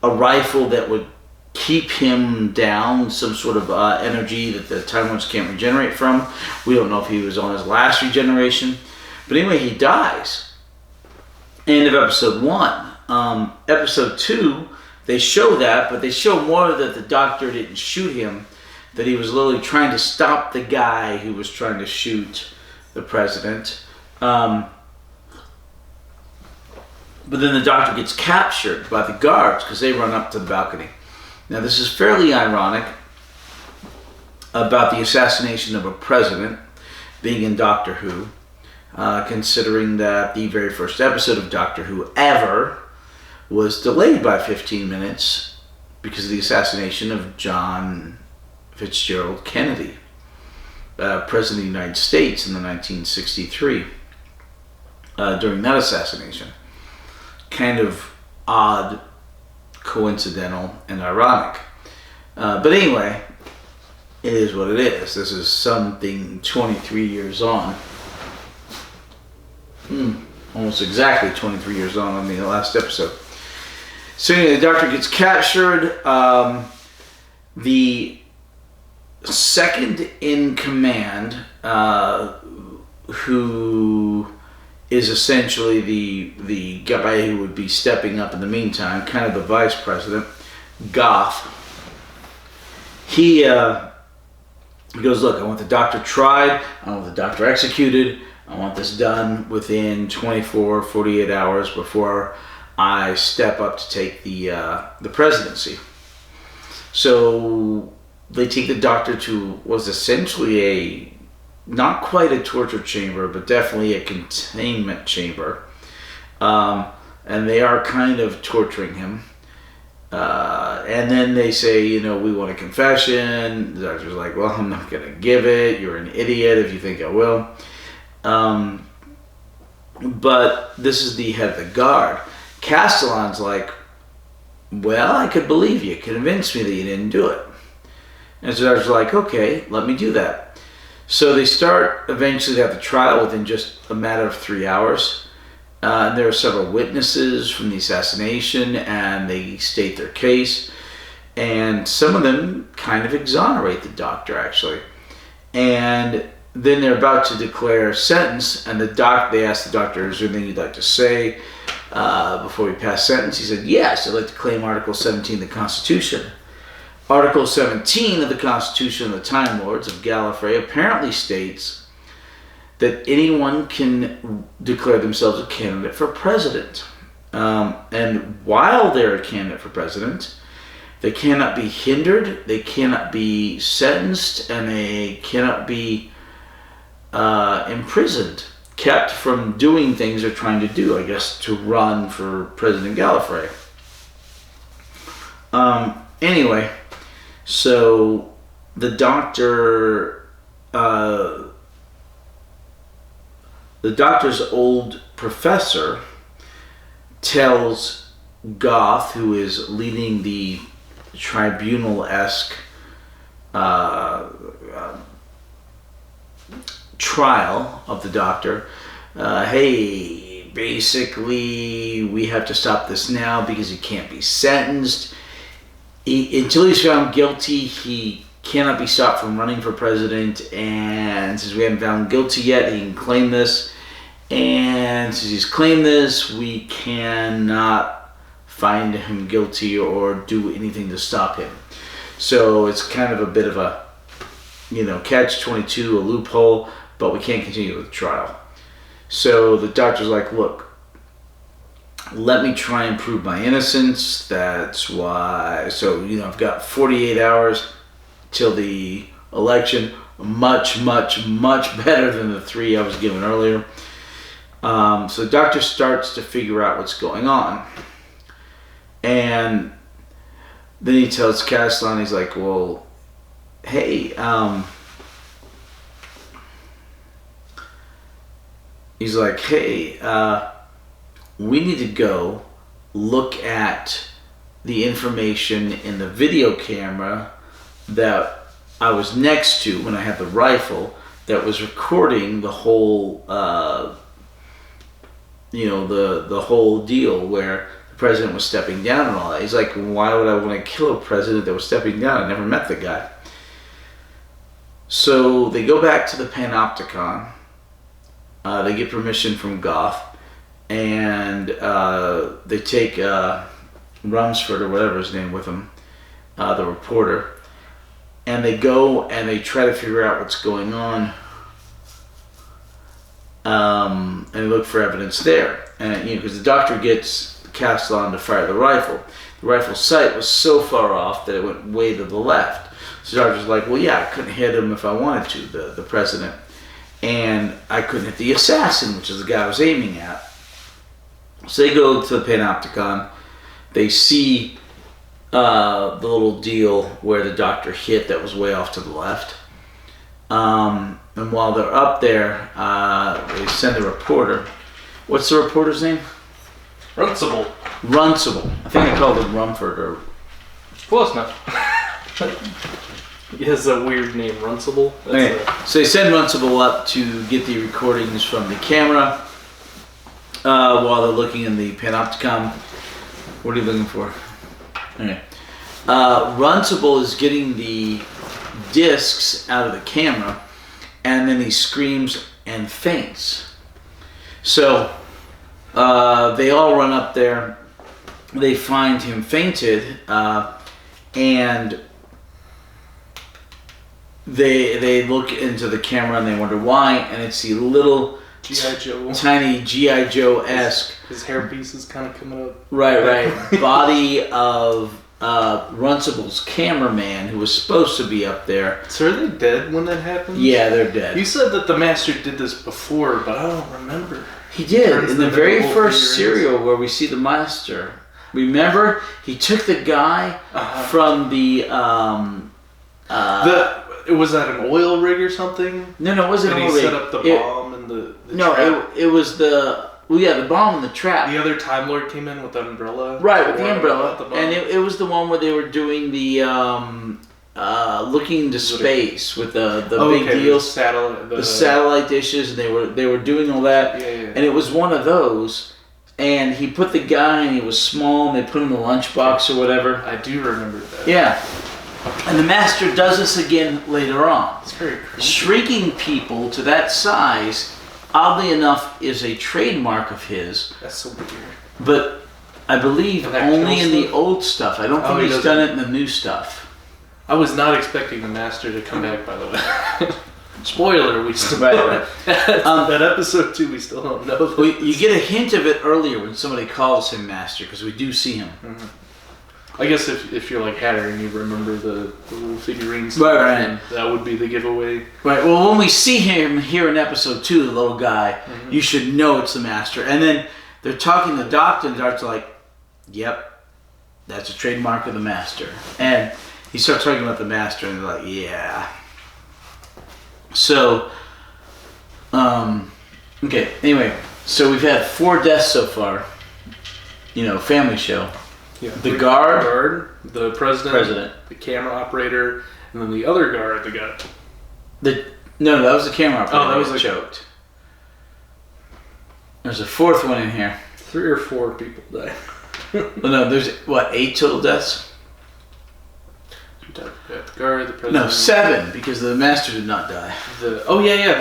a rifle that would keep him down, some sort of energy that the Time Lords can't regenerate from. We don't know if he was on his last regeneration. But anyway, he dies. End of episode 1. Episode 2, they show that, but they show more that the Doctor didn't shoot him, that he was literally trying to stop the guy who was trying to shoot the president. But then the Doctor gets captured by the guards because they run up to the balcony. Now this is fairly ironic about the assassination of a president being in Doctor Who, considering that the very first episode of Doctor Who ever was delayed by 15 minutes because of the assassination of John Fitzgerald Kennedy, President of the United States in the 1963. During that assassination. Kind of odd, coincidental, and ironic. But anyway, it is what it is. This is something 23 years on. Almost exactly 23 years on the last episode. So anyway, the Doctor gets captured. The second in command, who is essentially the guy who would be stepping up in the meantime, kind of the vice president, Goth. He goes, look, I want the Doctor tried, I want the Doctor executed, I want this done within 24, 48 hours before I step up to take the presidency. So they take the Doctor to was essentially not quite a torture chamber, but definitely a containment chamber. And they are kind of torturing him. And then they say, we want a confession. The Doctor's like, well, I'm not going to give it. You're an idiot if you think I will. But this is the head of the guard. Castellan's like, well, I could believe you. Convince me that you didn't do it. And so the Doctor's like, okay, let me do that. So they start eventually to have the trial within just a matter of 3 hours. And there are several witnesses from the assassination, and they state their case. And some of them kind of exonerate the Doctor, actually. And then they're about to declare sentence, and they asked the doctor, is there anything you'd like to say before we pass sentence? He said, yes, I'd like to claim Article 17 of the Constitution. Article 17 of the Constitution of the Time Lords of Gallifrey apparently states that anyone can declare themselves a candidate for president. And while they're a candidate for president, they cannot be hindered, they cannot be sentenced, and they cannot be imprisoned, kept from doing things they're trying to do, I guess, to run for President Gallifrey. Anyway, so the doctor's old professor tells Goth, who is leading the tribunal-esque trial of the doctor, hey, basically we have to stop this now because he can't be sentenced. Until he's found guilty, he cannot be stopped from running for president, and since we haven't found guilty yet, he can claim this. And since he's claimed this, we cannot find him guilty or do anything to stop him. So it's kind of a bit of a, catch-22, a loophole, but we can't continue with the trial. So the doctor's like, look, let me try and prove my innocence. That's why. So, I've got 48 hours till the election. Much, much, much better than the 3 I was given earlier. So the doctor starts to figure out what's going on. And then he tells Castellan, he's like, well, hey, we need to go look at the information in the video camera that I was next to when I had the rifle that was recording the whole, the whole deal where the president was stepping down and all that. He's like, why would I want to kill a president that was stepping down? I never met the guy. So they go back to the Panopticon. They get permission from Goth. And they take Rumsford or whatever his name with them, the reporter, and they go and they try to figure out what's going on, and they look for evidence there. And because the doctor gets Castellan to fire the rifle. The rifle's sight was so far off that it went way to the left. So the doctor's like, well, yeah, I couldn't hit him if I wanted to, the president, and I couldn't hit the assassin, which is the guy I was aiming at. So they go to the Panopticon. They see the little deal where the doctor hit that was way off to the left. And while they're up there, they send a reporter. What's the reporter's name? Runcible. I think they called him Rumford or... Close enough. He has a weird name, Runcible. Okay. So they send Runcible up to get the recordings from the camera. While they're looking in the Panopticon. What are you looking for? Okay. Runcible is getting the discs out of the camera, and then he screams and faints. So they all run up there. They find him fainted, and they look into the camera and they wonder why, and it's the little G.I. Joe. Tiny G.I. Joe-esque. His hairpiece is kind of coming up. Right. Body of Runcible's cameraman, who was supposed to be up there. So are they dead when that happened? Yeah, they're dead. You said that the Master did this before, but I don't remember. He did. In the very first serial where we see the Master. Remember? He took the guy from the... Was that an oil rig or something? No, it wasn't an oil rig. And he set up the bomb and the trap? It was the... Well, yeah, the bomb and the trap. The other Time Lord came in with the umbrella. Right, with the umbrella. And it was the one where they were doing the... looking into space with the big deal. The satellite dishes, and they were doing all that. Yeah. And it was one of those. And he put the guy, and he was small, and they put him in the lunchbox or whatever. I do remember that. Yeah. And the Master does this again later on. It's very creepy. Shrinking people to that size, oddly enough, is a trademark of his. That's so weird. But I believe only in the old stuff. I don't think he's done it in the new stuff. I was not expecting the Master to come back, by the way. Spoiler, we still right. that episode 2, we still don't know. Well, you get a hint of it earlier when somebody calls him Master, because we do see him. Mm-hmm. I guess if you're like Hatter and you remember the little figurines, right. that would be the giveaway. Right. Well, when we see him here in episode 2, the little guy, you should know it's the Master. And then they're talking to the Doctor, and the Doctor's like, "Yep, that's a trademark of the Master." And he starts talking about the Master, and they're like, "Yeah." So, okay. Anyway, so we've had 4 deaths so far. Family show. Yeah. The guard, the president, the camera operator, and then the other guard, the guy. No, that was the camera operator. Oh, that was choked. There's a 4th one in here. 3 or 4 people die. Well, no, there's 8 total deaths? The guard, the president. No, 7 because the Master did not die. The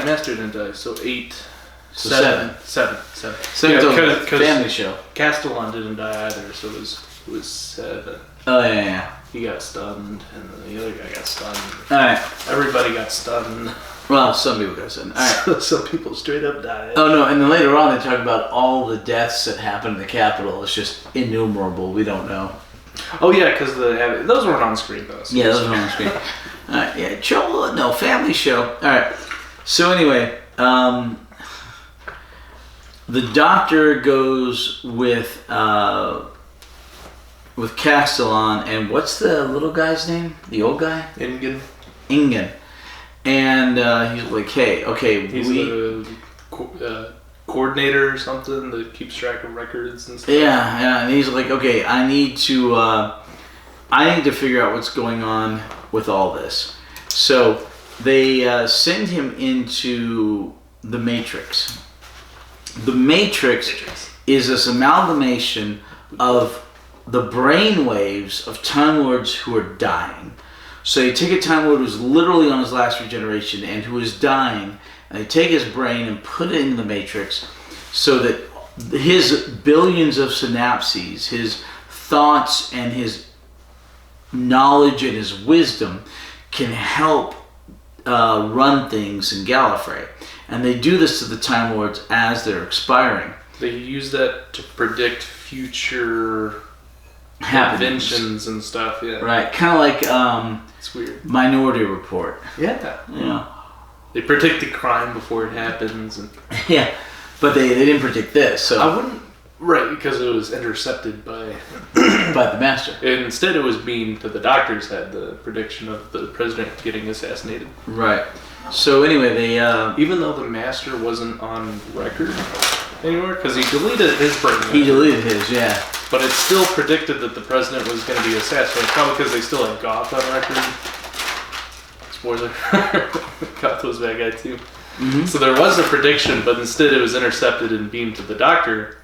Master didn't die. So 8. So 7. 7 total. Family show. Castellan didn't die either, so it was 7. Oh yeah. He got stunned, and then the other guy got stunned. All right. Everybody got stunned. Well, some people got stunned. All right. Some people straight up died. Oh no! And then later on, they talk about all the deaths that happened in the Capitol. It's just innumerable. We don't know. Oh yeah, because those weren't on screen though. So yeah, those weren't on screen. All right. Yeah, family show. All right. So anyway, the Doctor goes with Castellan, and what's the little guy's name? The old guy? Ingen. And he's like, "Hey, okay, he's the coordinator or something that keeps track of records and stuff." Yeah, and he's like, "Okay, I need to figure out what's going on with all this." So they send him into the Matrix. The Matrix is this amalgamation of the brain waves of Time Lords who are dying. So you take a Time Lord who's literally on his last regeneration and who is dying, and they take his brain and put it in the Matrix so that his billions of synapses, his thoughts and his knowledge and his wisdom can help run things in Gallifrey. And they do this to the Time Lords as they're expiring. They use that to predict future inventions and stuff. Yeah. Right. Kind of like it's weird. Minority Report. Yeah. Yeah. They predict the crime before it happens. And yeah. But they didn't predict this. So I wouldn't. Right, because it was intercepted by the Master. And instead, it was beamed to the Doctor's head. The prediction of the president getting assassinated. Right. So anyway, they even though the Master wasn't on record anymore, because he deleted his brain. He deleted his, yeah. But it still predicted that the president was going to be assassinated, probably because they still had Goth on record. Spoiler: Goth was a bad guy too. Mm-hmm. So there was a prediction, but instead it was intercepted and beamed to the Doctor.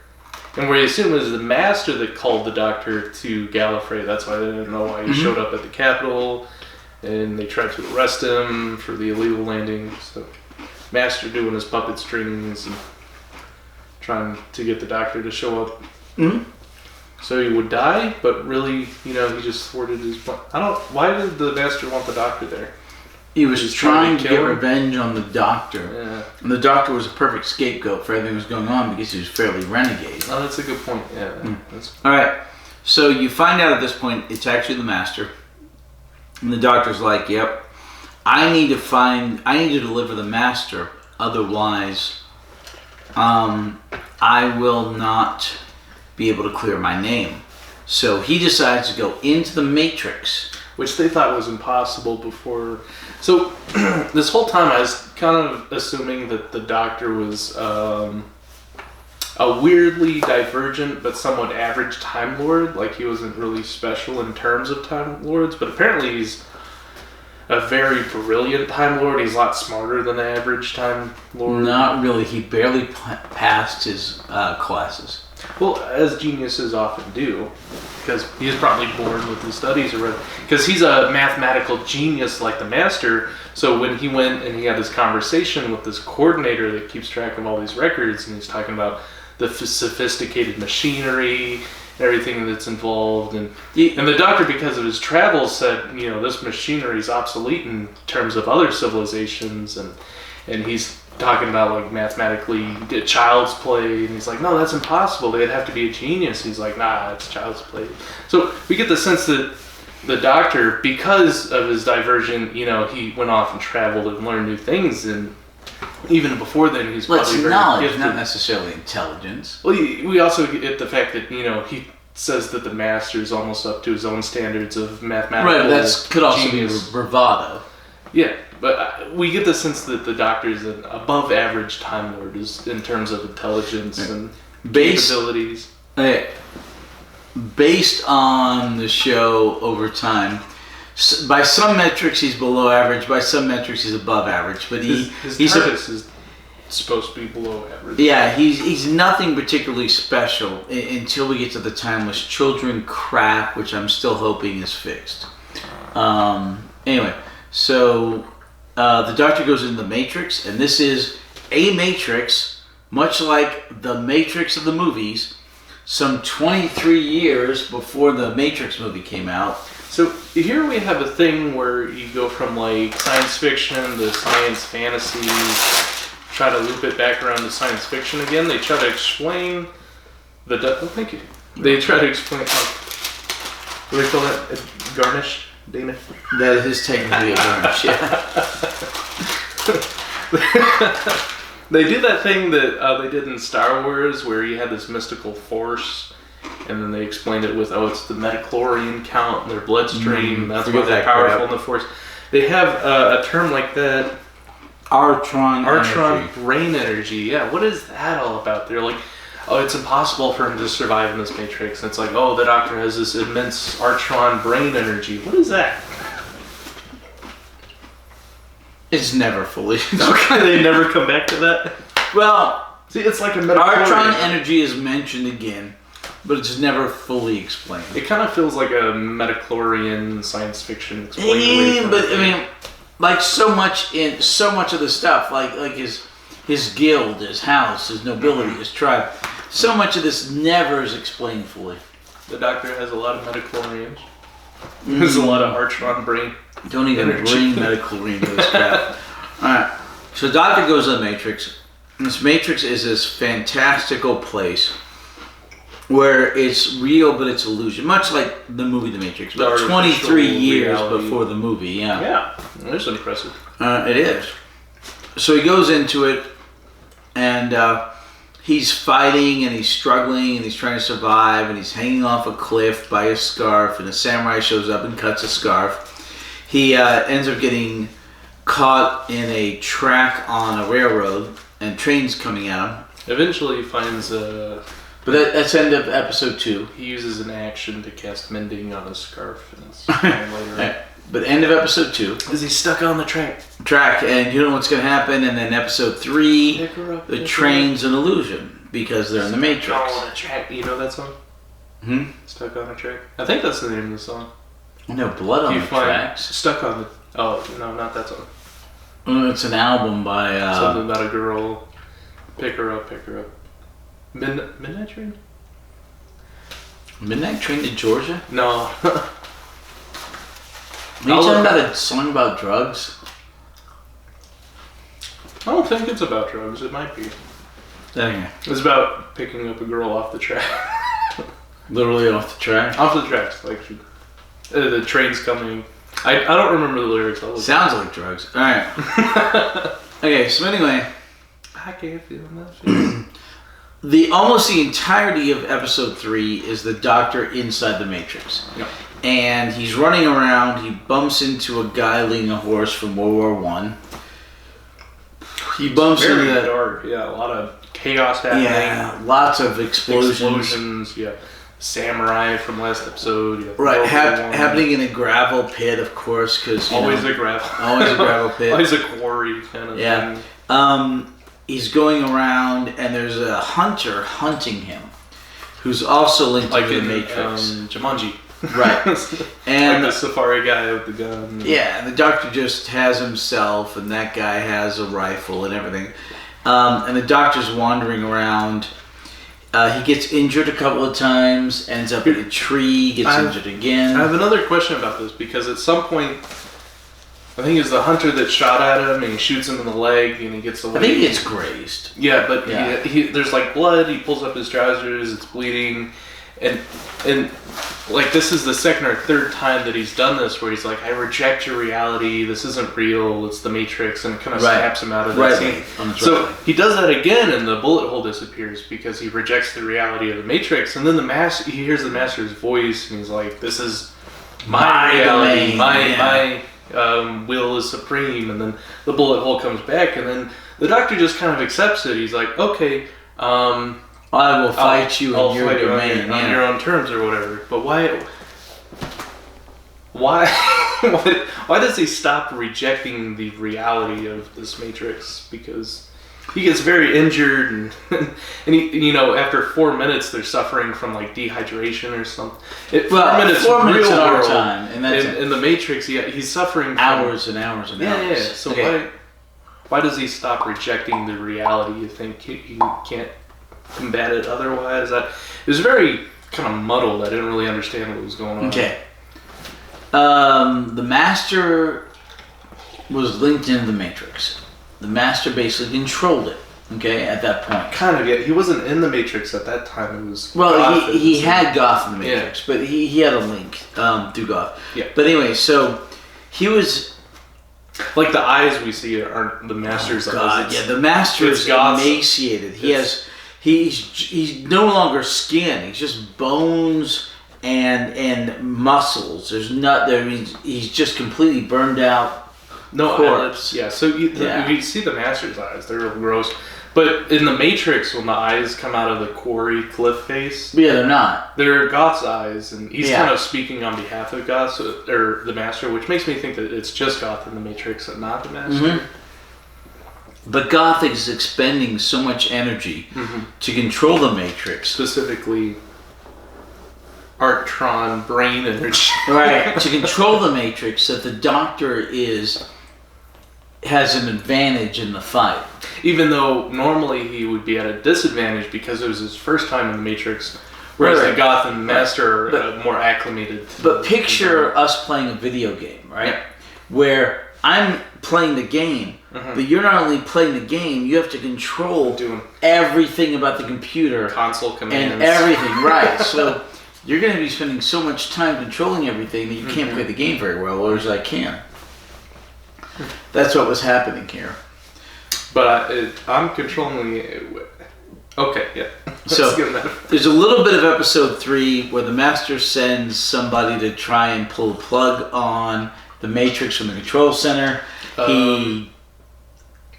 And we assume it was the Master that called the Doctor to Gallifrey. That's why they didn't know why he showed up at the Capitol. And they tried to arrest him for the illegal landing. So Master doing his puppet strings and trying to get the Doctor to show up. Mm-hmm. So he would die, but really, he just thwarted his plan. Why did the Master want the Doctor there? He was trying to get revenge on the Doctor. Yeah. And the Doctor was a perfect scapegoat for everything that was going on because he was fairly renegade. Oh, that's a good point. Yeah. All right. So you find out at this point it's actually the Master. And the Doctor's like, "Yep, I need to deliver the Master. Otherwise, I will not be able to clear my name." So he decides to go into the Matrix. Which they thought was impossible before. So this whole time I was kind of assuming that the Doctor was a weirdly divergent but somewhat average Time Lord. Like he wasn't really special in terms of Time Lords, but apparently he's a very brilliant Time Lord. He's a lot smarter than the average Time Lord. Not really. He barely passed his classes. Well, as geniuses often do. because he was probably bored with his studies or whatever. Because he's a mathematical genius like the master. So when he went and he had this conversation with this coordinator that keeps track of all these records, and he's talking about the sophisticated machinery, everything that's involved, and the doctor, because of his travels, said, this machinery is obsolete in terms of other civilizations, and he's talking about like mathematically child's play, and he's like, no, that's impossible, they'd have to be a genius. He's like, nah, it's child's play. So we get the sense that the doctor, because of his diversion, he went off and traveled and learned new things, and even before then, he's probably very knowledge, gifted. not necessarily intelligence. Well, we also get the fact that he says that the master is almost up to his own standards of mathematical. Right, that could also genius. be bravado. Yeah, but we get the sense that the doctor is an above-average Time Lord in terms of intelligence and capabilities. Based on the show over time, by some metrics he's below average, by some metrics he's above average, but his TARDIS is supposed to be below average. Yeah, he's nothing particularly special until we get to the timeless children crap, which I'm still hoping is fixed. Anyway, so the Doctor goes into the Matrix, and this is a Matrix, much like the Matrix of the movies, some 23 years before the Matrix movie came out. So here we have a thing where you go from like science fiction to science fantasy, try to loop it back around to science fiction again. They try to explain thank you. They try to explain, what do they call that? Garnish, Dana? That is technically a garnish, yeah. They do that thing that they did in Star Wars where you had this mystical force, and then they explained it with, it's the metachlorian count in their bloodstream, that's why they're powerful in the force. They have a term like that. Artron energy. Brain energy, yeah. What is that all about? They're like, it's impossible for him to survive in this Matrix. And it's like, the Doctor has this immense Artron brain energy. What is that? It's never fully. Okay, they never come back to that? Well, see, it's like a metachlorian. Artron energy is mentioned again, but it's never fully explained. It kind of feels like a metachlorian science fiction explained. But I mean, like so much of the stuff, like his guild, his house, his nobility, his tribe, so much of this never is explained fully. The Doctor has a lot of metachlorians. There's a lot of Artron brain. Don't even bring metachlorine to this crap. Alright, so Doctor goes to the Matrix. This Matrix is this fantastical place where it's real but it's illusion, much like the movie The Matrix, but 23 years before the movie. Yeah, that's impressive. It is. So he goes into it, and he's fighting, and he's struggling, and he's trying to survive, and he's hanging off a cliff by a scarf, and a samurai shows up and cuts a scarf. He ends up getting caught in a track on a railroad, and trains coming at him. Eventually he finds But that's end of episode 2. He uses an action to cast mending on his scarf, and it's later. Right. But end of episode 2. Is he stuck on the track? And you don't know what's going to happen, and then episode 3, the train's an illusion, because they're in the Matrix. Stuck on a track. You know that song? Stuck on a track? I think that's the name of the song. No, Blood on the Tracks. Stuck on the... Oh, no, not that song. It's an album by... something about a girl. Pick her up. Midnight Train? Midnight Train to Georgia? No. Are you talking about a song about drugs? I don't think it's about drugs. It might be. Anyway. It's about picking up a girl off the track. Literally off the track? Off the tracks. Like, the train's coming. I don't remember the lyrics. Sounds like drugs. Alright. Okay, so anyway. I can't feel nothing. Almost the entirety of episode 3 is the Doctor inside the Matrix. Yep. And he's running around. He bumps into a guy leading a horse from World War One. He bumps into that. Dark. Yeah, a lot of chaos happening. Yeah, lots of explosions. Yeah, samurai from last episode. Yeah, right, happening in a gravel pit, of course, because always a gravel. Always a gravel pit. Always a quarry kind of thing. He's going around, and there's a hunter hunting him, who's also linked like to the in Matrix. Jumanji. Right. And like the safari guy with the gun. Yeah, and the doctor just has himself, and that guy has a rifle and everything. And the doctor's wandering around. He gets injured a couple of times, ends up in a tree, gets injured again. I have another question about this, because at some point, I think it's the hunter that shot at him, and he shoots him in the leg, and he gets away. I think he gets grazed. Yeah, but there's like blood, he pulls up his trousers, it's bleeding, and like this is the second or third time that he's done this, where he's like, I reject your reality, this isn't real, it's the Matrix, and it kind of snaps him out of that scene. So he does that again, and the bullet hole disappears because he rejects the reality of the Matrix, and then he hears the master's voice, and he's like, this is my reality, my will is supreme, and then the bullet hole comes back, and then the doctor just kind of accepts it. He's like, okay, I will fight you in your domain, on your own terms or whatever. But why does he stop rejecting the reality of this Matrix? Because he gets very injured, and he, after 4 minutes they're suffering from like dehydration or something. 4 minutes in real our world time, and that's in the Matrix, he's suffering from hours and hours and hours. Yeah. So why does he stop rejecting the reality? You think he can't combat it otherwise? It was very kind of muddled. I didn't really understand what was going on. Okay. The Master was linked into the Matrix. The Master basically controlled it. Okay, at that point. Kind of. Yeah, he wasn't in the Matrix at that time. It was he had Goth in the Matrix, but he had a link through Goth. Yeah. But anyway, so he was. Like the eyes we see aren't the Master's eyes. Yeah, the Master is emaciated. He's no longer skin. He's just bones and muscles. There's not there. He's just completely burned out. No eyelids. Yeah. So you see the Master's eyes. They're real gross. But in the Matrix, when the eyes come out of the quarry cliff face, they're not. They're Goth's eyes, and he's kind of speaking on behalf of Goth, or the Master, which makes me think that it's just Goth in the Matrix and not the Master. Mm-hmm. But Goth is expending so much energy to control the Matrix. Specifically, Arctron brain energy. Right, to control the Matrix, that the Doctor has an advantage in the fight. Even though normally he would be at a disadvantage because it was his first time in the Matrix, whereas the Goth and the Master are more acclimated. But picture us playing a video game, right? Yeah. Where I'm playing the game, but you're not only playing the game, you have to control everything about the computer. Console commands. And everything, right. So you're going to be spending so much time controlling everything that you can't play the game very well, whereas I can. That's what was happening here. But I'm controlling it. Okay, yeah. So there's a little bit of episode 3 where the Master sends somebody to try and pull a plug on the Matrix from the control center.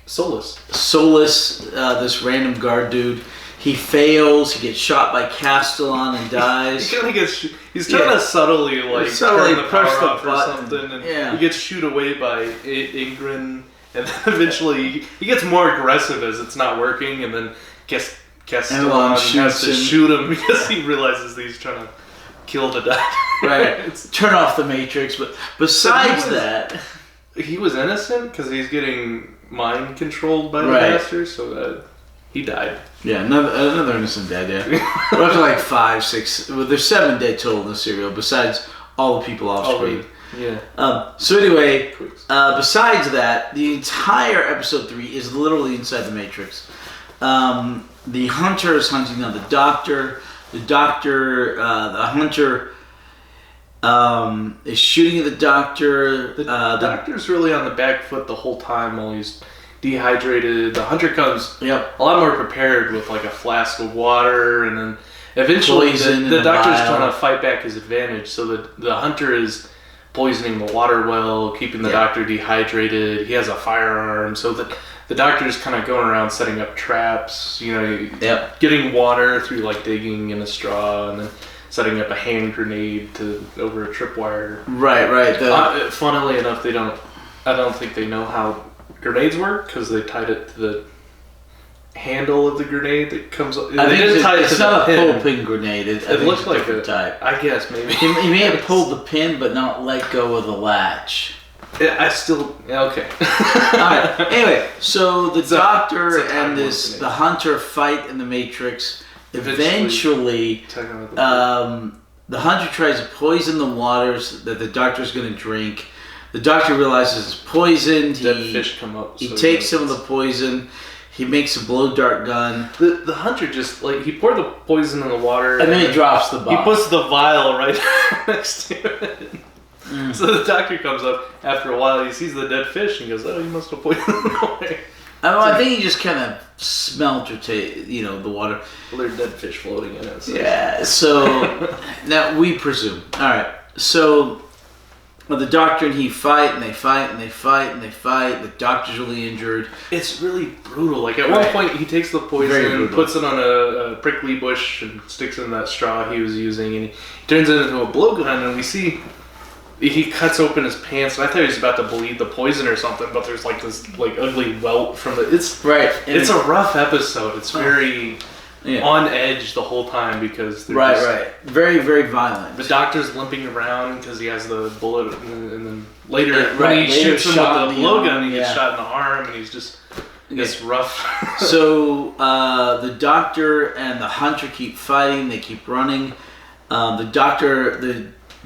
Solus, this random guard dude. He fails. He gets shot by Castellan and dies. He's trying to subtly turn the power off or something, and he gets shooed away by Ingrid, and then eventually he gets more aggressive as it's not working, and then Castellan has to shoot him because he realizes that he's trying to kill the Doctor. Right. Turn off the Matrix. But besides that, he was innocent because he's getting mind controlled by the Master, so he died. Yeah, another innocent dead, yeah. We're up to like 5, 6... Well, there's 7 dead total in the serial, besides all the people off screen. Yeah. So anyway, besides that, the entire episode 3 is literally inside the Matrix. The Hunter is hunting down the Doctor. The Hunter is shooting at the Doctor. The Doctor's really on the back foot the whole time while he's dehydrated. The Hunter comes a lot more prepared with like a flask of water, and then eventually the Doctor's trying to fight back his advantage, so that the Hunter is poisoning the water well, keeping the Doctor dehydrated. He has a firearm, so that the Doctor's kind of going around setting up traps, getting water through like digging in a straw, and then setting up a hand grenade over a tripwire. Right. Funnily enough, I don't think they know how grenades work because they tied it to the handle of the grenade that comes up. I think it's not a pin. pull pin grenade. It looks like a type. I guess maybe. He may have pulled the pin, but not let go of the latch. I still okay. Alright. Anyway, so the doctor and the hunter fight in the Matrix. Eventually, the hunter tries to poison the waters that the doctor's going to drink. The doctor realizes it's poisoned. Dead fish come up. He takes some of the poison. He makes a blow dart gun. The hunter just he poured the poison in the water, and then he drops the bomb. He puts the vial right next to it. So the doctor comes up after a while. He sees the dead fish and goes, "Oh, you must have poisoned it away." I think he just kind of smelt or the water. Well, there's dead fish floating in it. So. Yeah. So now we presume. All right. So the doctor and he fight, and they fight, and they fight, and they fight. The doctor's really injured. It's really brutal. Like at one point, he takes the poison and puts it on a prickly bush and sticks it in that straw he was using, and he turns it into a blowgun. And we see he cuts open his pants, and I thought he was about to bleed the poison or something. But there's this ugly welt from the. It's right. It's a rough episode. It's very. Yeah. On edge the whole time because they're very, very violent. The doctor's limping around because he has the bullet, and then later when he shoots him with the blowgun, he gets shot in the arm, and he's just it's rough. So the doctor and the hunter keep fighting. They keep running. The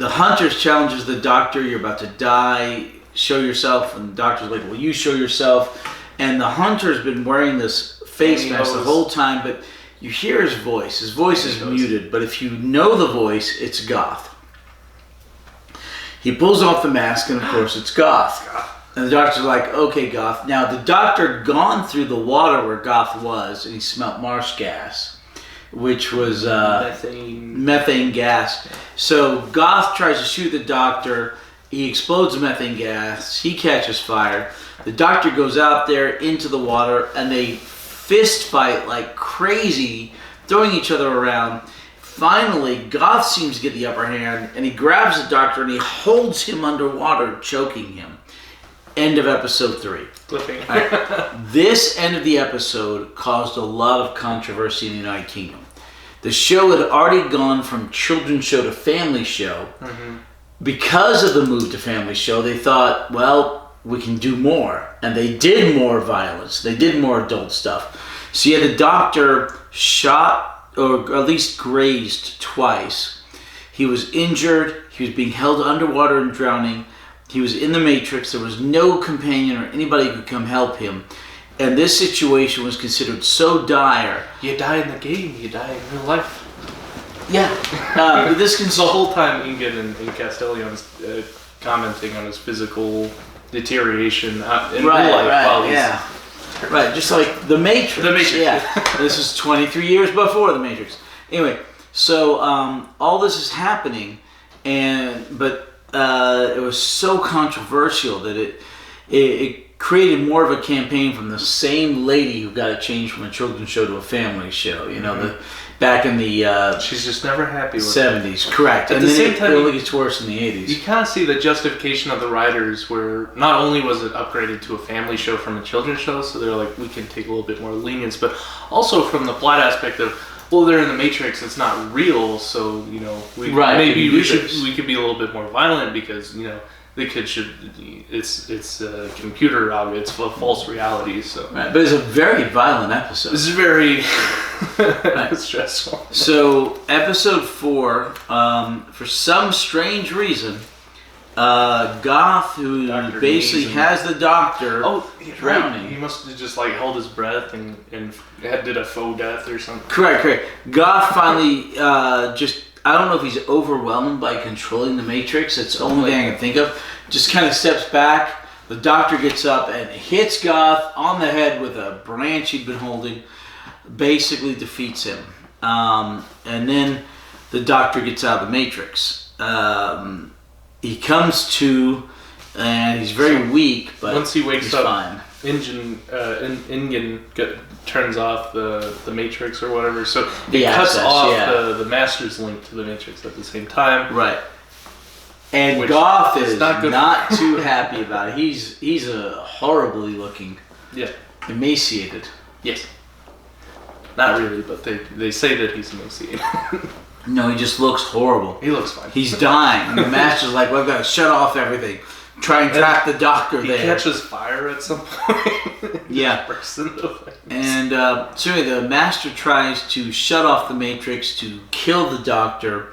hunter challenges the doctor. You're about to die. Show yourself. And the doctor's like, "Well, you show yourself." And the hunter's been wearing this face mask the whole time, but you hear his voice. His voice is muted, but if you know the voice, it's Goth. He pulls off the mask, and of course, it's Goth. And the doctor's like, "Okay, Goth." Now, the doctor gone through the water where Goth was, and he smelt marsh gas, which was methane gas. So Goth tries to shoot the doctor. He explodes the methane gas. He catches fire. The doctor goes out there into the water, and they fist fight like crazy, throwing each other around. Finally, Goth seems to get the upper hand, and he grabs the doctor and he holds him underwater, choking him. End of episode 3. Right. This end of the episode caused a lot of controversy in the United Kingdom. The show had already gone from children's show to family show. Mm-hmm. Because of the move to family show, they thought, well, we can do more. And they did more violence. They did more adult stuff. So you had the doctor shot, or at least grazed twice. He was injured. He was being held underwater and drowning. He was in the Matrix. There was no companion or anybody who could come help him. And this situation was considered so dire. You die in the game, you die in real life. Yeah. But this the whole time Ingen and Castellion's commenting on his physical deterioration in real life. Right, just like The Matrix. The Matrix. Yeah. This is 23 years before The Matrix. Anyway, so all this is happening, but it was so controversial that it created more of a campaign from the same lady who got it changed from a children's show to a family show. You know, back in the she's just never happy with 70s, correct. At the same time, it only gets worse in the 80s. You kind of see the justification of the writers where not only was it upgraded to a family show from a children's show, so they're like, we can take a little bit more lenience, but also from the plot aspect of, well, they're in the Matrix, it's not real, so, you know, maybe we could be a little bit more violent because, you know, the kid it's a computer, it's a false reality, so. Right, but it's a very violent episode. It's very stressful. So, episode 4, for some strange reason, Goth, who Dr. basically has the doctor drowning. Right. He must have just held his breath and did a faux death or something. Correct. Goth finally I don't know if he's overwhelmed by controlling the Matrix. It's the only thing I can think of. Just kind of steps back. The doctor gets up and hits Goth on the head with a branch he'd been holding. Basically defeats him. And then the doctor gets out of the Matrix. He comes to, and he's very weak, but once he wakes he's up, fine. Ingen turns off the Matrix or whatever, so it cuts off the Master's link to the Matrix at the same time. Right. And Goth is not too happy about it. He's a horribly looking, emaciated. Yes. Not really, but they say that he's emaciated. No, he just looks horrible. He looks fine. He's dying. And the master's like, well, I've got to shut off everything. Try and trap the doctor there. He catches fire at some point. Yeah. And so anyway, the master tries to shut off the Matrix to kill the doctor.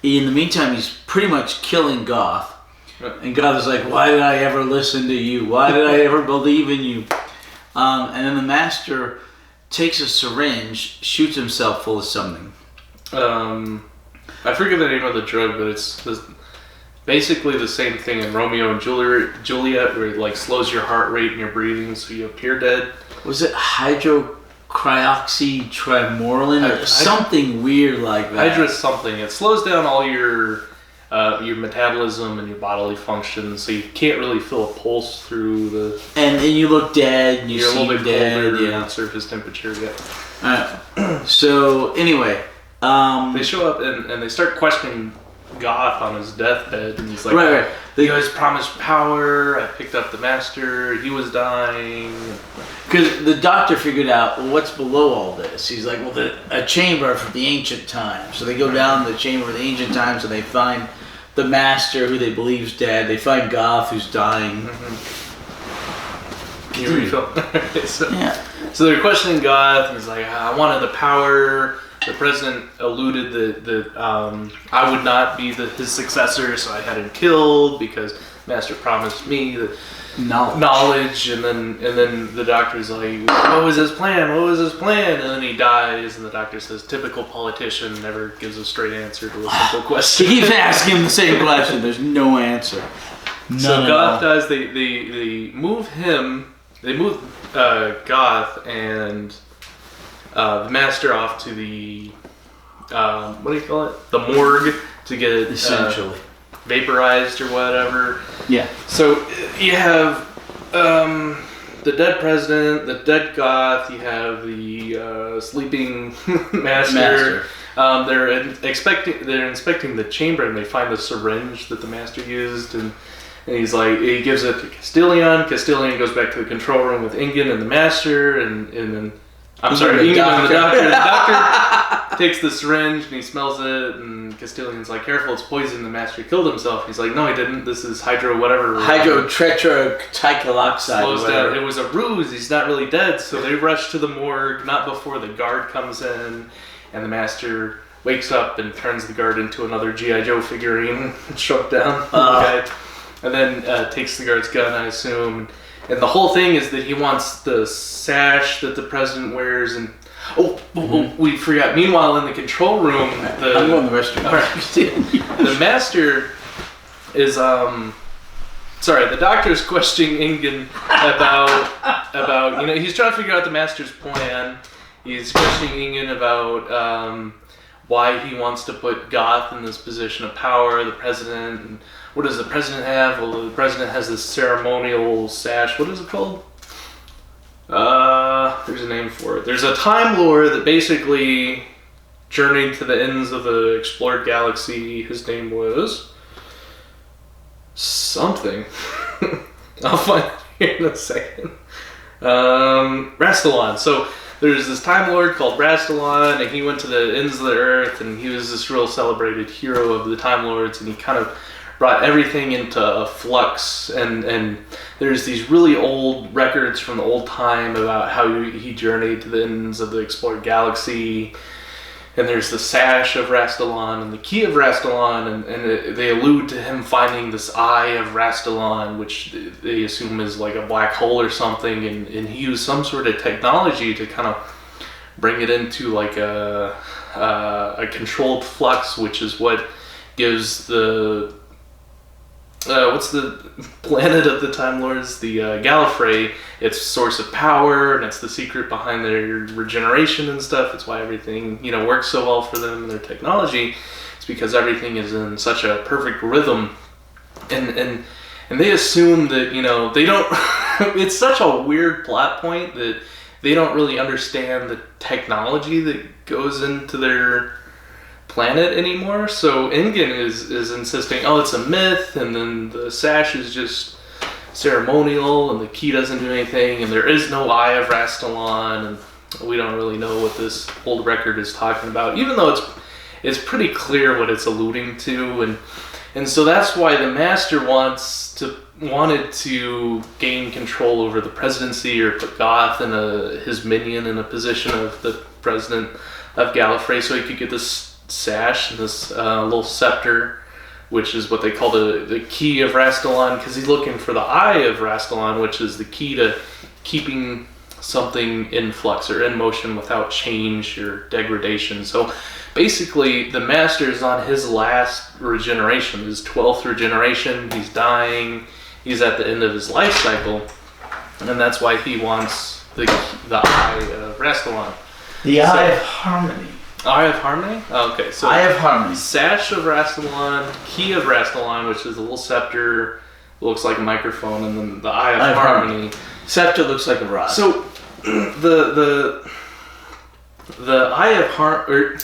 In the meantime, he's pretty much killing Goth. Right. And Goth is like, why did I ever listen to you? Why did I ever believe in you? And then the master takes a syringe, shoots himself full of something. I forget the name of the drug, but it's basically the same thing in Romeo and Juliet, where it like slows your heart rate and your breathing, so you appear dead. Was it hydroxytrimorelin or something weird like that? Hydra something. It slows down all your metabolism and your bodily functions, so you can't really feel a pulse through the. And you look dead. And you're a little bit dead, colder than surface temperature. Yeah. So anyway, they show up and they start questioning Goth on his deathbed, and he's like, right. You guys promised power. I picked up the master. He was dying. Because the doctor figured out, well, what's below all this? He's like, well, a chamber from the ancient times. So they go down the chamber of the ancient times, and they find the master, who they believe is dead. They find Goth, who's dying. Can you refill? So they're questioning Goth, and he's like, I wanted the power. The president alluded that I would not be his successor, so I had him killed because Master promised me the knowledge. And then the doctor's like, what was his plan? What was his plan? And then he dies, and the doctor says, typical politician, never gives a straight answer to a simple question. He keeps asking him the same question. There's no answer. So Goth dies. They move him. They move Goth and the master off to the what do you call it? The morgue to get it essentially vaporized or whatever. Yeah. So you have the dead president, the dead Goth. You have the sleeping master. They're inspecting the chamber, and they find the syringe that the master used, and he's like, he gives it to Castilian. Castilian goes back to the control room with Ingen and the master, and then Ingen and the doctor. The doctor takes the syringe and he smells it, and Castilian's like, careful, it's poison. The master killed himself. He's like, no, he didn't. This is hydrotetracycloxide. It was a ruse. He's not really dead. So they rush to the morgue, not before the guard comes in, and the master wakes up and turns the guard into another G.I. Joe figurine, shrunk down. And then takes the guard's gun, I assume. And the whole thing is that he wants the sash that the president wears, and we forgot. Meanwhile, in the control room, I'm going to the restroom. The master is the doctor's questioning Ingen about he's trying to figure out the master's plan. He's questioning Ingen about why he wants to put Goth in this position of power, the president. And what does the president have? Well, the president has this ceremonial sash. What is it called? There's a name for it. There's a Time Lord that basically journeyed to the ends of the explored galaxy. His name was something. I'll find it here in a second. Rastalon. So there's this Time Lord called Rastalon, and he went to the ends of the earth, and he was this real celebrated hero of the Time Lords, and he kind of brought everything into a flux, and there's these really old records from the old time about how he journeyed to the ends of the explored galaxy, and there's the sash of Rastalon and the key of Rastalon, and they allude to him finding this eye of Rastalon, which they assume is like a black hole or something, and he used some sort of technology to kind of bring it into like a controlled flux, which is what gives the what's the planet of the Time Lords? The Gallifrey, its source of power, and it's the secret behind their regeneration and stuff. It's why everything, works so well for them and their technology. It's because everything is in such a perfect rhythm. And they assume that, they don't... It's such a weird plot point that they don't really understand the technology that goes into their planet anymore. So Ingen is insisting, it's a myth, and then the sash is just ceremonial, and the key doesn't do anything, and there is no Eye of Rastalon, we don't really know what this old record is talking about, even though it's pretty clear what it's alluding to, and so that's why the Master wanted to gain control over the presidency, or put Goth and his minion in a position of the president of Gallifrey, so he could get this sash and this little scepter, which is what they call the key of Rastalon, because he's looking for the eye of Rastalon, which is the key to keeping something in flux or in motion without change or degradation. So basically, the Master is on his last regeneration, his 12th regeneration. He's dying. He's at the end of his life cycle, and that's why he wants the eye of Rastalon. The Eye of Harmony. Eye of Harmony? Oh, okay. So Eye of Harmony. Sash of Rastalon, Key of Rastalon, which is a little scepter, looks like a microphone, and then the Eye of Harmony. Scepter looks like a rod. So the Eye of Harmony.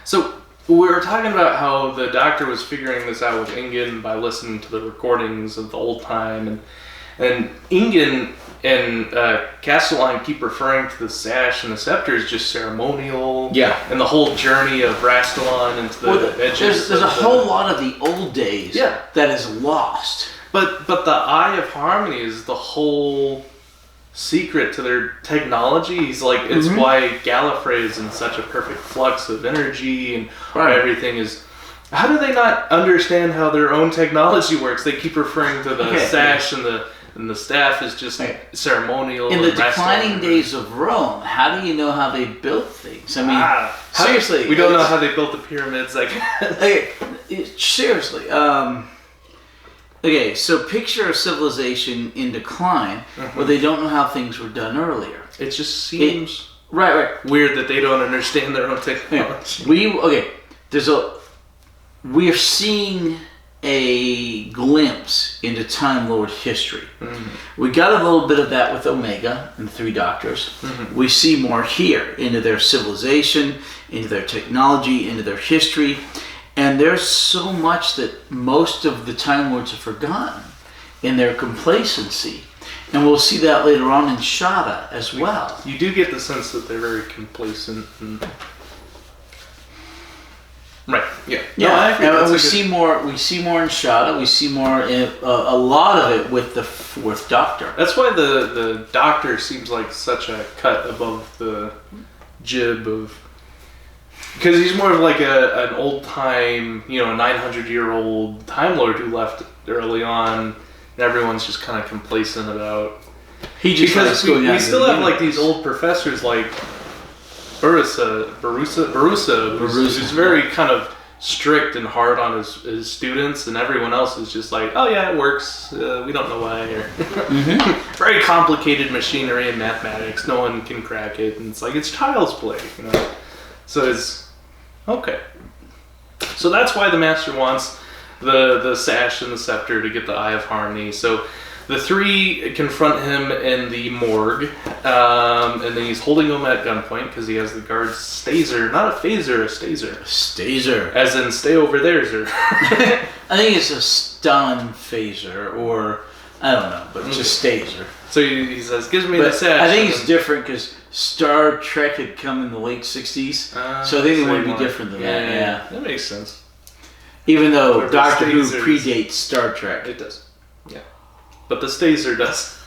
So we were talking about how the Doctor was figuring this out with Ingen by listening to the recordings of the old time, and Ingen and Castellan keep referring to the sash and the scepter as just ceremonial. Yeah. And the whole journey of Rastalon into the edges. There's a whole lot of the old days that is lost. But the Eye of Harmony is the whole secret to their technology. He's like, it's why Gallifrey is in such a perfect flux of energy, and everything is. How do they not understand how their own technology works? They keep referring to the sash and the staff is just ceremonial. In the declining days of Rome, how do you know how they built things? I mean, seriously, we don't know how they built the pyramids. Seriously. Okay, so picture a civilization in decline where they don't know how things were done earlier. It just seems weird that they don't understand their own technology. We're seeing a glimpse into Time Lord history. We got a little bit of that with Omega and the Three Doctors. We see more here into their civilization, into their technology, into their history. And there's so much that most of the Time Lords have forgotten in their complacency. And we'll see that later on in Shada as well. You do get the sense that they're very complacent. Right. Yeah. Yeah. No, I agree. We see more in Shada. We see more in a lot of it with the Fourth Doctor. That's why the Doctor seems like such a cut above the jib of. Because he's more of like an old time, a 900-year-old Time Lord who left early on, and everyone's just kind of complacent about. We still have like these old professors like Barusa, who's very kind of strict and hard on his students, and everyone else is just like, oh yeah, it works. We don't know why. Or very complicated machinery and mathematics. No one can crack it, and it's like it's child's play, So it's okay. So that's why the Master wants the sash and the scepter to get the Eye of Harmony. So the three confront him in the morgue, and then he's holding them at gunpoint because he has the guard's staser, not a phaser, a staser. Staser. As in, stay over there, sir. I think it's a stun phaser, or I don't know, but just staser. So he says, gives me the sash. I think it's different because Star Trek had come in the late 60s, so I think it would be different than that. Yeah, that makes sense. Even though Doctor Who predates Star Trek. It does. Yeah. But the staser does.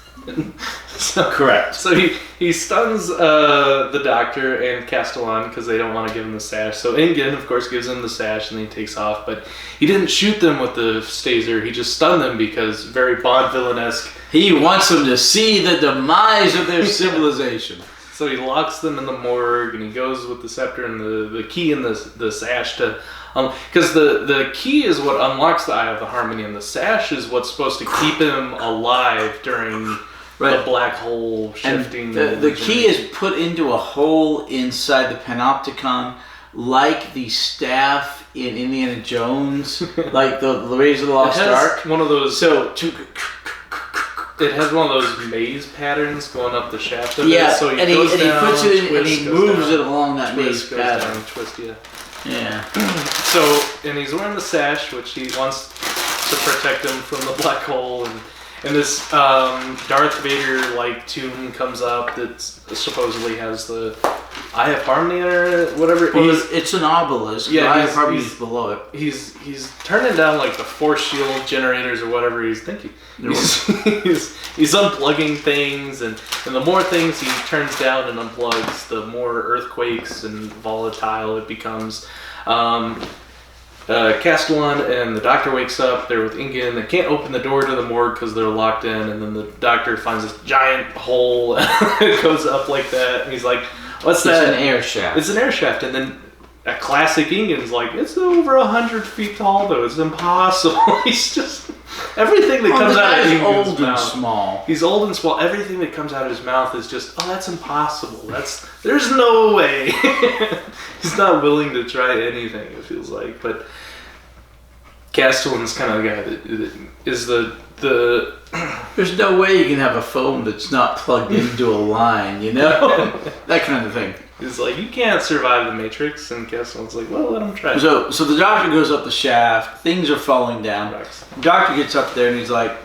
Correct. So he stuns the Doctor and Castellan because they don't want to give him the sash. So Ingen, of course, gives him the sash and then he takes off. But he didn't shoot them with the staser. He just stunned them because very Bond villain-esque. He wants them to see the demise of their civilization. So he locks them in the morgue and he goes with the scepter and the key and the sash to... Because the key is what unlocks the Eye of the Harmony, and the sash is what's supposed to keep him alive during the black hole shifting. And the key is put into a hole inside the Panopticon, like the staff in Indiana Jones, like the Raiders of the Lost Ark. One of those. So it has one of those maze patterns going up the shaft of it. So he puts it in, and he moves it along that maze pattern. Down, twist, Yeah. So, and he's wearing the sash, which he wants to protect him from the black hole, And this Darth Vader like tune comes up that supposedly has the Eye of Harmony or whatever. Well, it's an obelisk. Yeah, the Eye of Harmony is below it. He's turning down like the force shield generators or whatever he's thinking. He's unplugging things, and the more things he turns down and unplugs, the more earthquakes and volatile it becomes. Castellan and the doctor wakes up. They're with Ingen. They can't open the door to the morgue because they're locked in. And then the doctor finds this giant hole. It goes up like that. And he's like, "What's that?" It's an air shaft. It's an air shaft. And then a classic Ingen's like, "It's over 100 feet tall, though. It's impossible." He's just everything that comes out of Ingen's old mouth. And small. He's old and small. Everything that comes out of his mouth is just, "Oh, that's impossible. There's no way." He's not willing to try anything, it feels like. But Castellan's kind of the guy that is the There's no way you can have a phone that's not plugged into a line, you know? That kind of thing. He's like, "You can't survive the Matrix," and Castellan's like, "Well, let him try." So the doctor goes up the shaft, things are falling down. The doctor gets up there and he's like,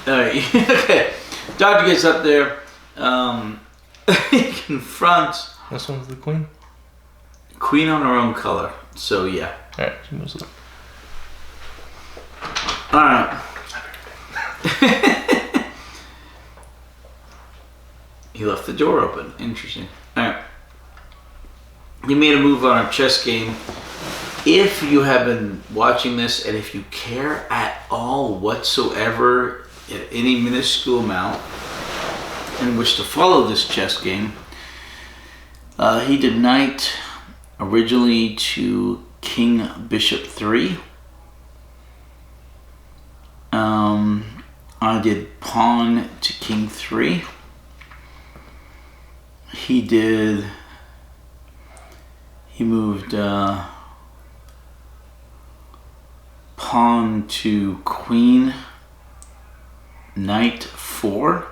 okay. Doctor gets up there, he confronts This one's the queen? Queen on her own color, so yeah. Alright, she moves up. Alright. He left the door open. Interesting. Alright. He made a move on our chess game. If you have been watching this and if you care at all whatsoever at any minuscule amount and wish to follow this chess game, he did knight originally to King Bishop 3. I did pawn to King 3. He moved pawn to Queen, Knight 4.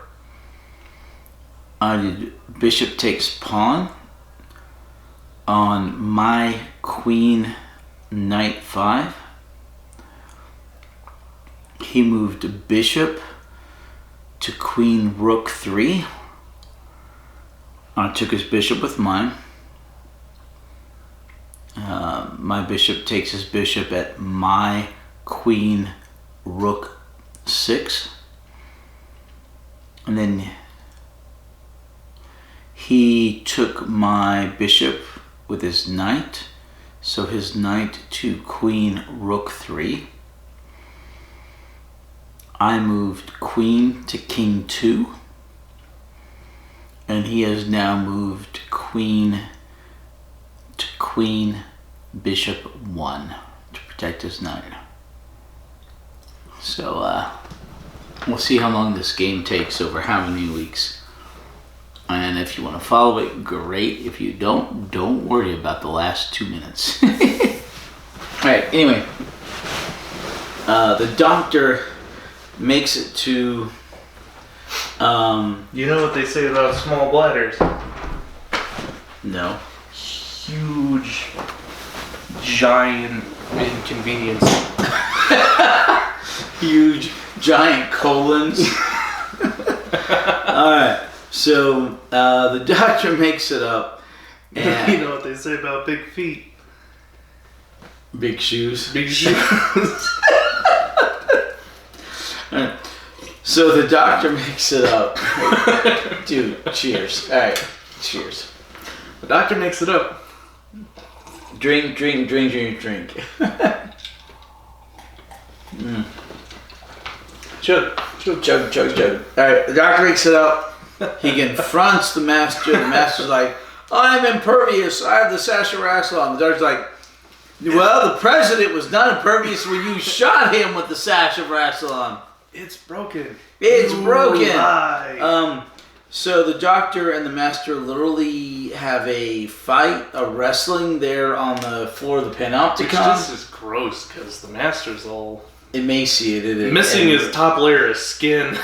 I did Bishop takes pawn on my Queen, Knight 5. He moved Bishop to Queen, Rook 3. I took his bishop with mine. My bishop takes his bishop at my Queen, Rook 6. And then he took my bishop with his knight. So his knight to Queen, Rook 3. I moved Queen to King 2. And he has now moved Queen to Queen, Bishop 1 to protect his knight. So we'll see how long this game takes over how many weeks. And if you want to follow it, great. If you don't worry about the last 2 minutes. Alright, anyway. The doctor makes it to... You know what they say about small bladders? No. Huge, giant inconvenience. Huge, giant colons. Alright, so the doctor makes it up. And You know what they say about big feet? big shoes. Big shoes. Alright, so the doctor makes it up. Dude, cheers. Alright, cheers. The doctor makes it up. Drink. Chug. Chug. Alright, the doctor makes it up. He confronts the master. The master's like, "I'm impervious. I have the sash of Rassilon." The doctor's like, "Well, the president was not impervious when you shot him with the sash of Rassilon. It's broken. It's You broken." lie. So the doctor and the master literally have a fight, a wrestling there on the floor of the Which Panopticon. just is gross because the master's all Emaciated. missing his top layer of skin.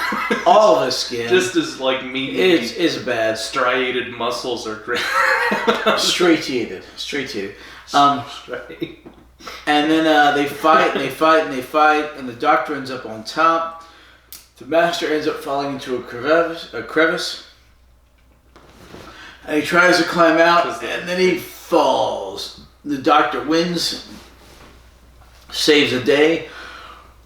all of his skin. Just as like meaty. It's bad. Striated muscles are great. Straightiated. Straight. And then they fight, and they fight, and they fight, and the Doctor ends up on top. The Master ends up falling into a crevice. And he tries to climb out, and then he falls. The Doctor wins, saves the day,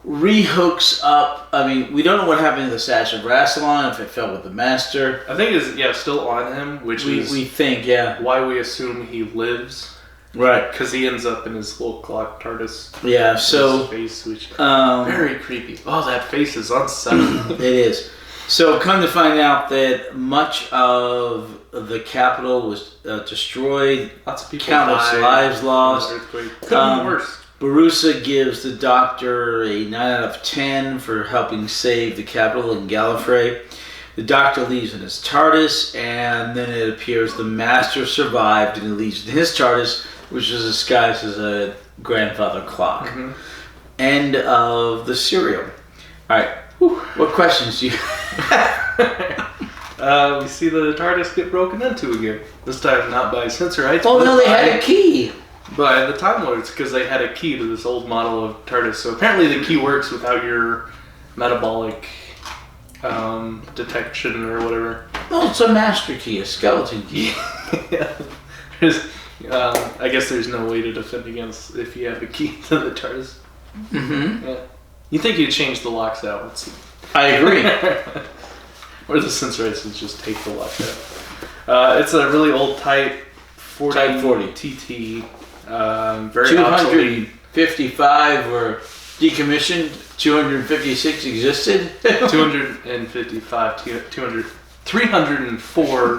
rehooks up. I mean, we don't know what happened to the Sash of Rassilon, if it fell with the Master. I think it's still on him, which we think, yeah. why we assume he lives. Right. Because he ends up in his little clock TARDIS. Yeah, so... His face, which very creepy. Oh, that face is unsettling. It is. So come to find out that much of the capital was destroyed. Lots of people countless died. Lives lost. Earthquake. Could have been worse. Barusa gives the Doctor a 9 out of 10 for helping save the capital in Gallifrey. The Doctor leaves in his TARDIS, and then it appears the Master survived and he leaves in his TARDIS, which is disguised as a grandfather clock. Mm-hmm. End of the serial. Alright, what questions do you We see the TARDIS get broken into again. This time not by Sensorites. Oh no, they had a key! By the Time Lords, because they had a key to this old model of TARDIS. So apparently the key works without your metabolic detection or whatever. No, it's a master key, a skeleton key. Yeah. I guess there's no way to defend against if you have a key to the TARDIS. Mm-hmm. Yeah. You think you'd change the locks out. I agree. Or the Sensorites would just take the locks out. It's a really old Type 40. Type 40. TT. Very obsolete. 255 were decommissioned. 256 existed. 255, 304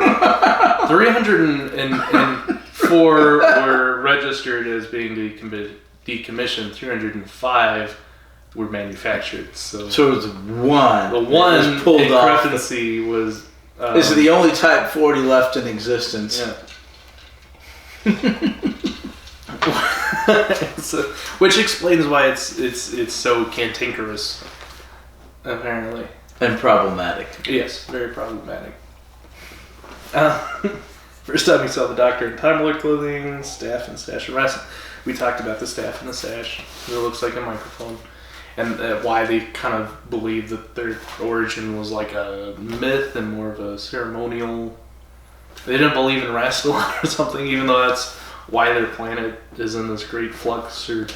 were registered as being decommissioned. 305 were manufactured. So it was one. The one was pulled discrepancy was. This is the only Type 40 left in existence. Yeah. Which explains why it's so cantankerous, apparently. And problematic. Yes, very problematic. First time we saw the Doctor in Time Lord clothing, staff and sash and rest. We talked about the staff and the sash. It looks like a microphone. And why they kind of believe that their origin was like a myth and more of a ceremonial. They didn't believe in Rassilon or something, even though that's why their planet is in this great flux. Or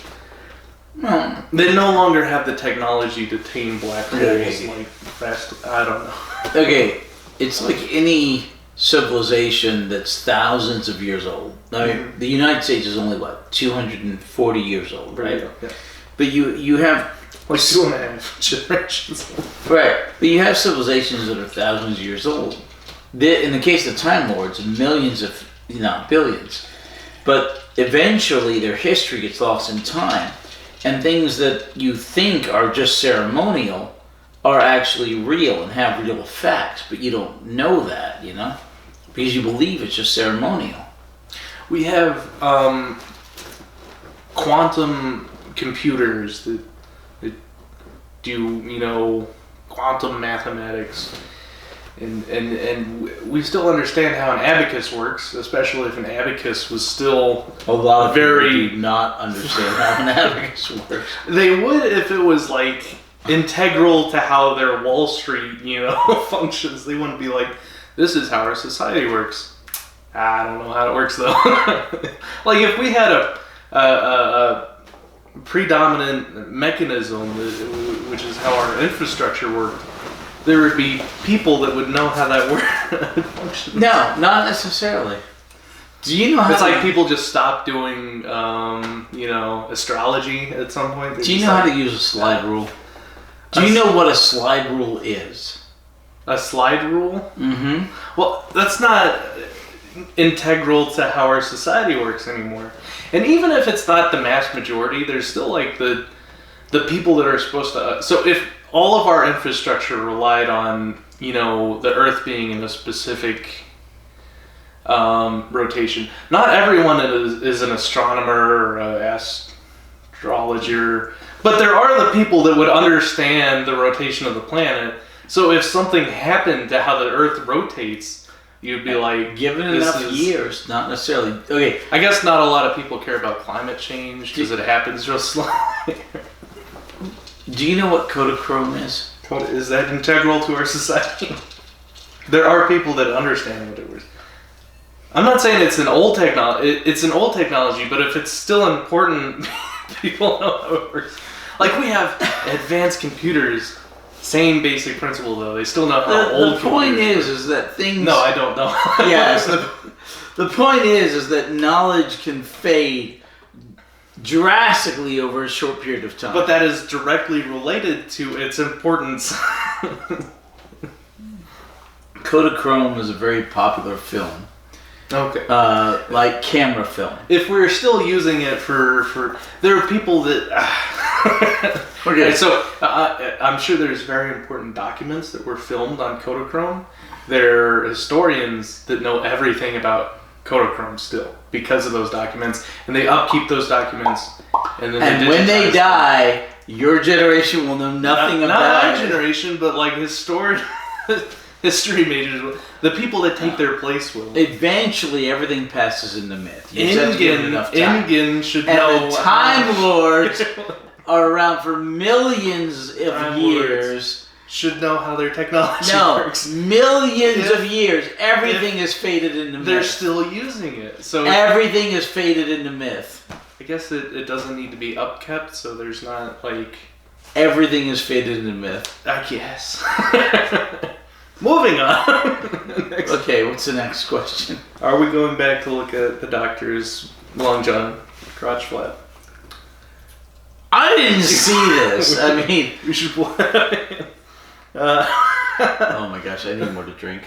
they no longer have the technology to tame black holes like Rassilon. I don't know. Okay, it's like any civilization that's thousands of years old. I mean, the United States is only, 240 years old, right? Yeah. But you have... Like 2.5 generations old. Right, but you have civilizations that are thousands of years old. In the case of the Time Lords, millions of, billions. But eventually their history gets lost in time. And things that you think are just ceremonial are actually real and have real effects. But you don't know that, because you believe it's just ceremonial. We have quantum computers that do, quantum mathematics. And we still understand how an abacus works, especially if an abacus was still a lot of people do not understand how an abacus works. They would if it was like integral to how their Wall Street, functions. They wouldn't be like, this is how our society works. I don't know how it works though. Like if we had a predominant mechanism, which is how our infrastructure worked, there would be people that would know how that works. No, not necessarily. Do you know how? It's like people just stopped doing, astrology at some point. Do you know how to use a slide rule? Do you know what a slide rule is? A slide rule? Mm-hmm. Well, that's not integral to how our society works anymore. And even if it's not the mass majority, there's still like the people that are supposed to. So if all of our infrastructure relied on, the Earth being in a specific rotation. Not everyone is an astronomer or an astrologer, but there are the people that would understand the rotation of the planet. So if something happened to how the Earth rotates, you'd be like, given enough years, not necessarily. Okay, I guess not a lot of people care about climate change because it happens real slowly. Do you know what Kodachrome is? Is that integral to our society? There are people that understand what it was. I'm not saying it's an old technology. It's an old technology, but if it's still important, people know how it works. Like we have advanced computers. Same basic principle though. They still know how old. The point is that things. No, I don't know. Yes. The point is that knowledge can fade drastically over a short period of time. But that is directly related to its importance. Kodachrome is a very popular film. Okay. Like camera film. If we're still using it for there are people that. Okay. So I'm sure there's very important documents that were filmed on Kodachrome. There are historians that know everything about Kodachrome still because of those documents, and they upkeep those documents. And then when they die, your generation will know nothing about not my it. generation, but like history majors, the people that take their place will. Eventually, everything passes into myth. You just have to give it enough time. Ingen should and know. The Time Lords are around for millions of years. Should know how their technology works. Millions of years. Everything is faded into myth. They're still using it. So everything is faded into myth. I guess it doesn't need to be upkept, so there's not like... Everything is faded into myth. I guess. Moving on. Okay, what's the next question? Are we going back to look at the doctor's long john crotch flap? I didn't see this. I mean... We should... oh my gosh, I need more to drink.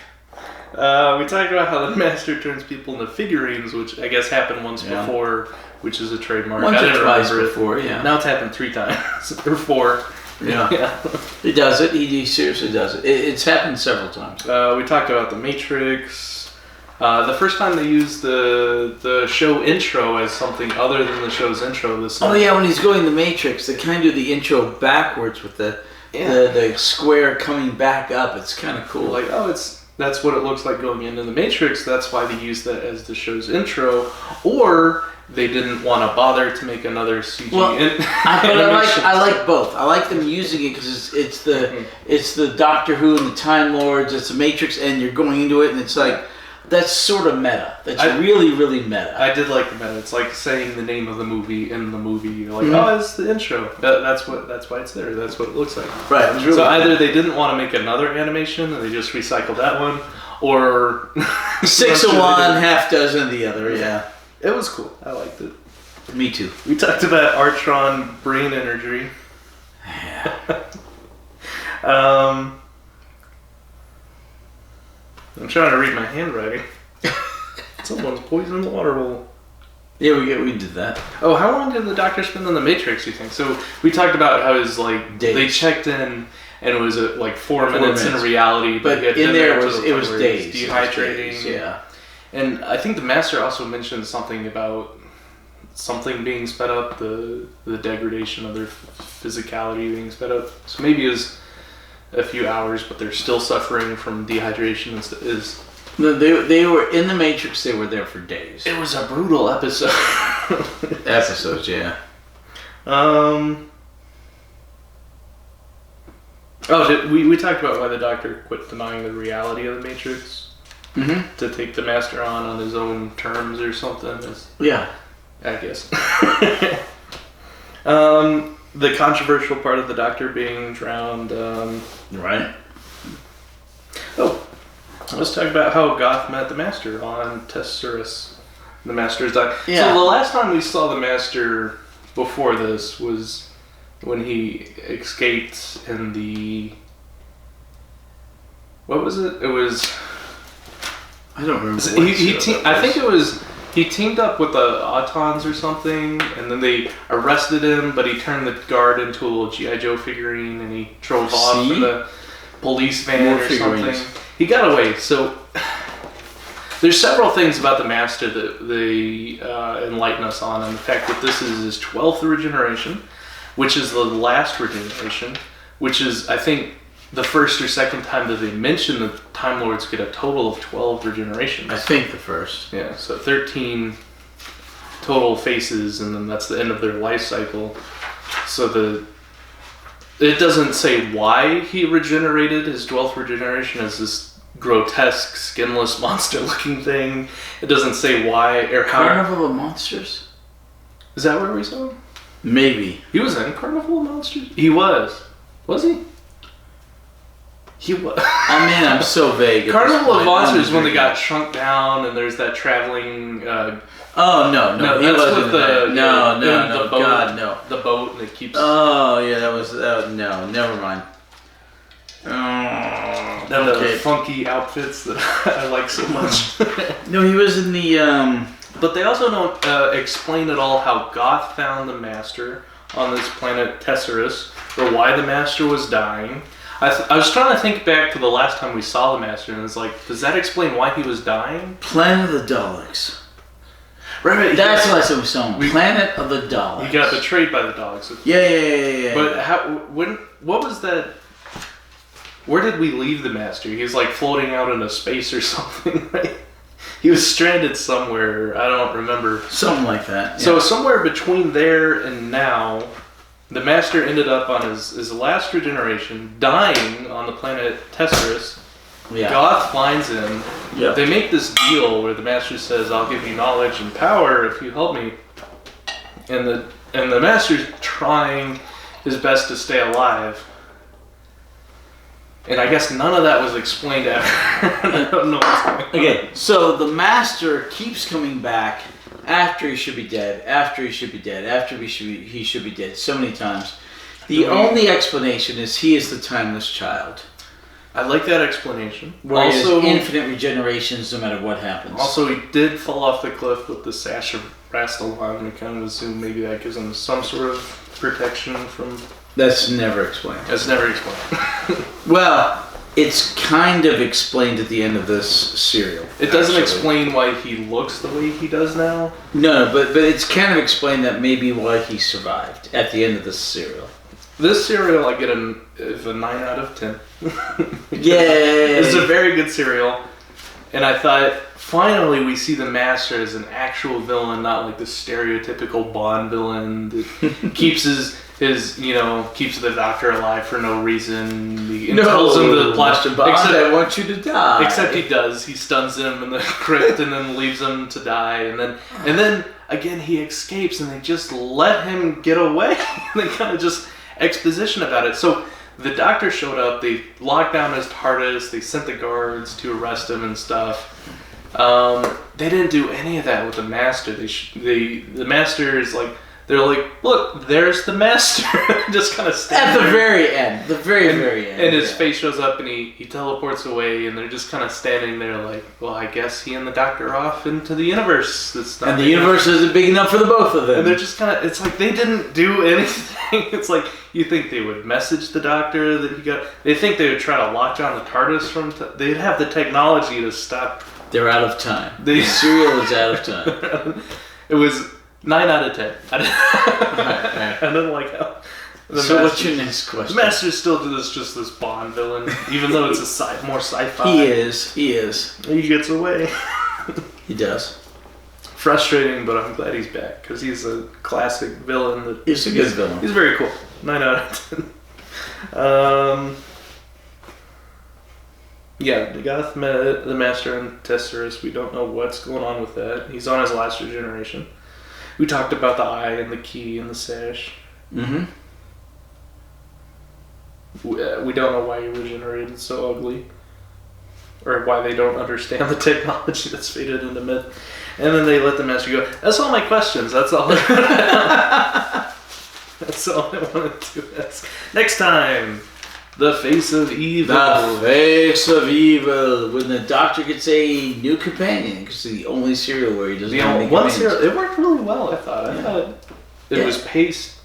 We talked about how the master turns people into figurines, which I guess happened once before, which is a trademark. Once or twice before, yeah. Now it's happened 3 times. Or 4. Yeah. He does it. He seriously does it. It's happened several times. We talked about the Matrix. The first time they used the show intro as something other than the show's intro. Oh yeah, when he's going the Matrix, they kind of do the intro backwards with the square coming back up. It's kind of cool. Like, that's what it looks like going into the Matrix. That's why they used that as the show's intro. Or they didn't want to bother to make another CG. Well, I like both. I like them using it because it's the Doctor Who and the Time Lords. It's the Matrix, and you're going into it, and it's like that's sort of meta. That's really, really meta. I did like the meta. It's like saying the name of the movie in the movie. You're like, oh, it's the intro. That's why it's there. That's what it looks like. Right. It was really so either they didn't want to make another animation and they just recycled that one, or 6 of one, half dozen of the other. Yeah. It was cool. I liked it. Me too. We talked about Artron brain energy. Yeah. I'm trying to read my handwriting. Someone's poisoned the water bowl. Yeah, we did that. Oh, how long did the Doctor spend on the Matrix, you think? So we talked about how it was like days. They checked in and it was like 4 minutes in reality, but in there it was days. Dehydrating. Days, yeah. And I think the Master also mentioned something about something being sped up, the degradation of their physicality being sped up. So maybe it was a few hours, but they're still suffering from dehydration. They were in the Matrix. They were there for days. It was a brutal episode. Episodes, yeah. We talked about why the Doctor quit denying the reality of the Matrix. Mm-hmm. To take the Master on his own terms or something. Yeah. I guess. The controversial part of the Doctor being drowned. Right. Oh, let's talk about how Goth met the Master on Tesserus. The Master's died. Yeah. So the last time we saw the Master before this was when he escaped in the... What was it? It was... I don't remember. I think it was... He teamed up with the Autons or something, and then they arrested him, but he turned the guard into a little G.I. Joe figurine, and he drove off in the police van or something. He got away. So there's several things about the Master that they enlighten us on, and the fact that this is his 12th regeneration, which is the last regeneration, which is, I think, the first or second time that they mention the Time Lords get a total of 12 regenerations. I think the first. Yeah, so 13 total faces, and then that's the end of their life cycle. So it doesn't say why he regenerated his 12th regeneration as this grotesque, skinless, monster-looking thing. It doesn't say why or how. Carnival of Monsters? Is that where we saw him? Maybe. He was in Carnival of Monsters? He was. Was he? He was. Oh man, I'm so vague. Carnival of Monsters when they got shrunk down and there's that traveling... oh, no, he wasn't with the... No, the boat, God, no. The boat and it keeps... Oh, yeah, that was... no, never mind. The funky outfits that I like so much. No, he was in the... But they also don't explain at all how Goth found the Master on this planet Tesserus, or why the Master was dying. I was trying to think back to the last time we saw the Master, and it's like, does that explain why he was dying? Planet of the Daleks. Right. That's the last time we saw him. Planet of the Daleks. He got betrayed by the Daleks. Yeah. But what was that? Where did we leave the Master? He was like floating out into space or something, right? He was stranded somewhere. I don't remember. Something like that. Yeah. So somewhere between there and now, the Master ended up on his last regeneration, dying on the planet Tesserus. Yeah. Goth finds him. Yeah. They make this deal where the Master says, "I'll give you knowledge and power if you help me." And the Master's trying his best to stay alive. And I guess none of that was explained after. I don't know what's going on. Okay, so the Master keeps coming back after he should be dead, after he should be dead, after he should be dead so many times. The only explanation is he is the timeless child. I like that explanation. Where also, he has infinite regenerations no matter what happens. Also, he did fall off the cliff with the sash of Rastalon. We kind of assume maybe that gives him some sort of protection from... That's never explained. That's never explained. Well, it's kind of explained at the end of this serial. It doesn't explain why he looks the way he does now? No, but it's kind of explained that maybe why he survived at the end of this serial. This serial I get a 9 out of 10. Yay! It's a very good serial. And I thought, finally we see the Master as an actual villain, not like the stereotypical Bond villain that keeps keeps the Doctor alive for no reason. He tells him the plastic Bond, I want you to die. Except he does. He stuns him in the crypt and then leaves him to die. And then again he escapes and they just let him get away. They kind of just exposition about it. So the Doctor showed up. They locked down his TARDIS. They sent the guards to arrest him and stuff. They didn't do any of that with the Master. The Master is like, they're like, look, there's the Master. Just kind of standing at the there. very end. The very end. And his face shows up and he teleports away and they're just kind of standing there like, well, I guess he and the Doctor are off into the universe. And the universe isn't big enough for the both of them. And they're just kind of, it's like they didn't do anything. It's like, you think they would message the Doctor that he got, they think they would try to lock down the TARDIS they'd have the technology to stop. They're out of time. The serial is out of time. It was 9 out of 10. Right. I didn't like how. So what's your next question? The Master still just this Bond villain, even though it's more sci-fi. He is. He gets away. He does. Frustrating, but I'm glad he's back because he's a classic villain. He's a good villain. He's very cool. 9 out of 10. Yeah, the Goth met the Master and Tesserus. We don't know what's going on with that. He's on his last regeneration. We talked about the eye and the key and the sash. Mm-hmm. We don't know why he regenerated so ugly. Or why they don't understand the technology that's faded into myth. And then they let the Master go. That's all my questions. That's all. That's all I wanted to ask. Next time, the face of evil. The face of evil. When the Doctor gets a new companion, because it's the only serial where he doesn't have any companions. It worked really well, I thought. I thought it was paced.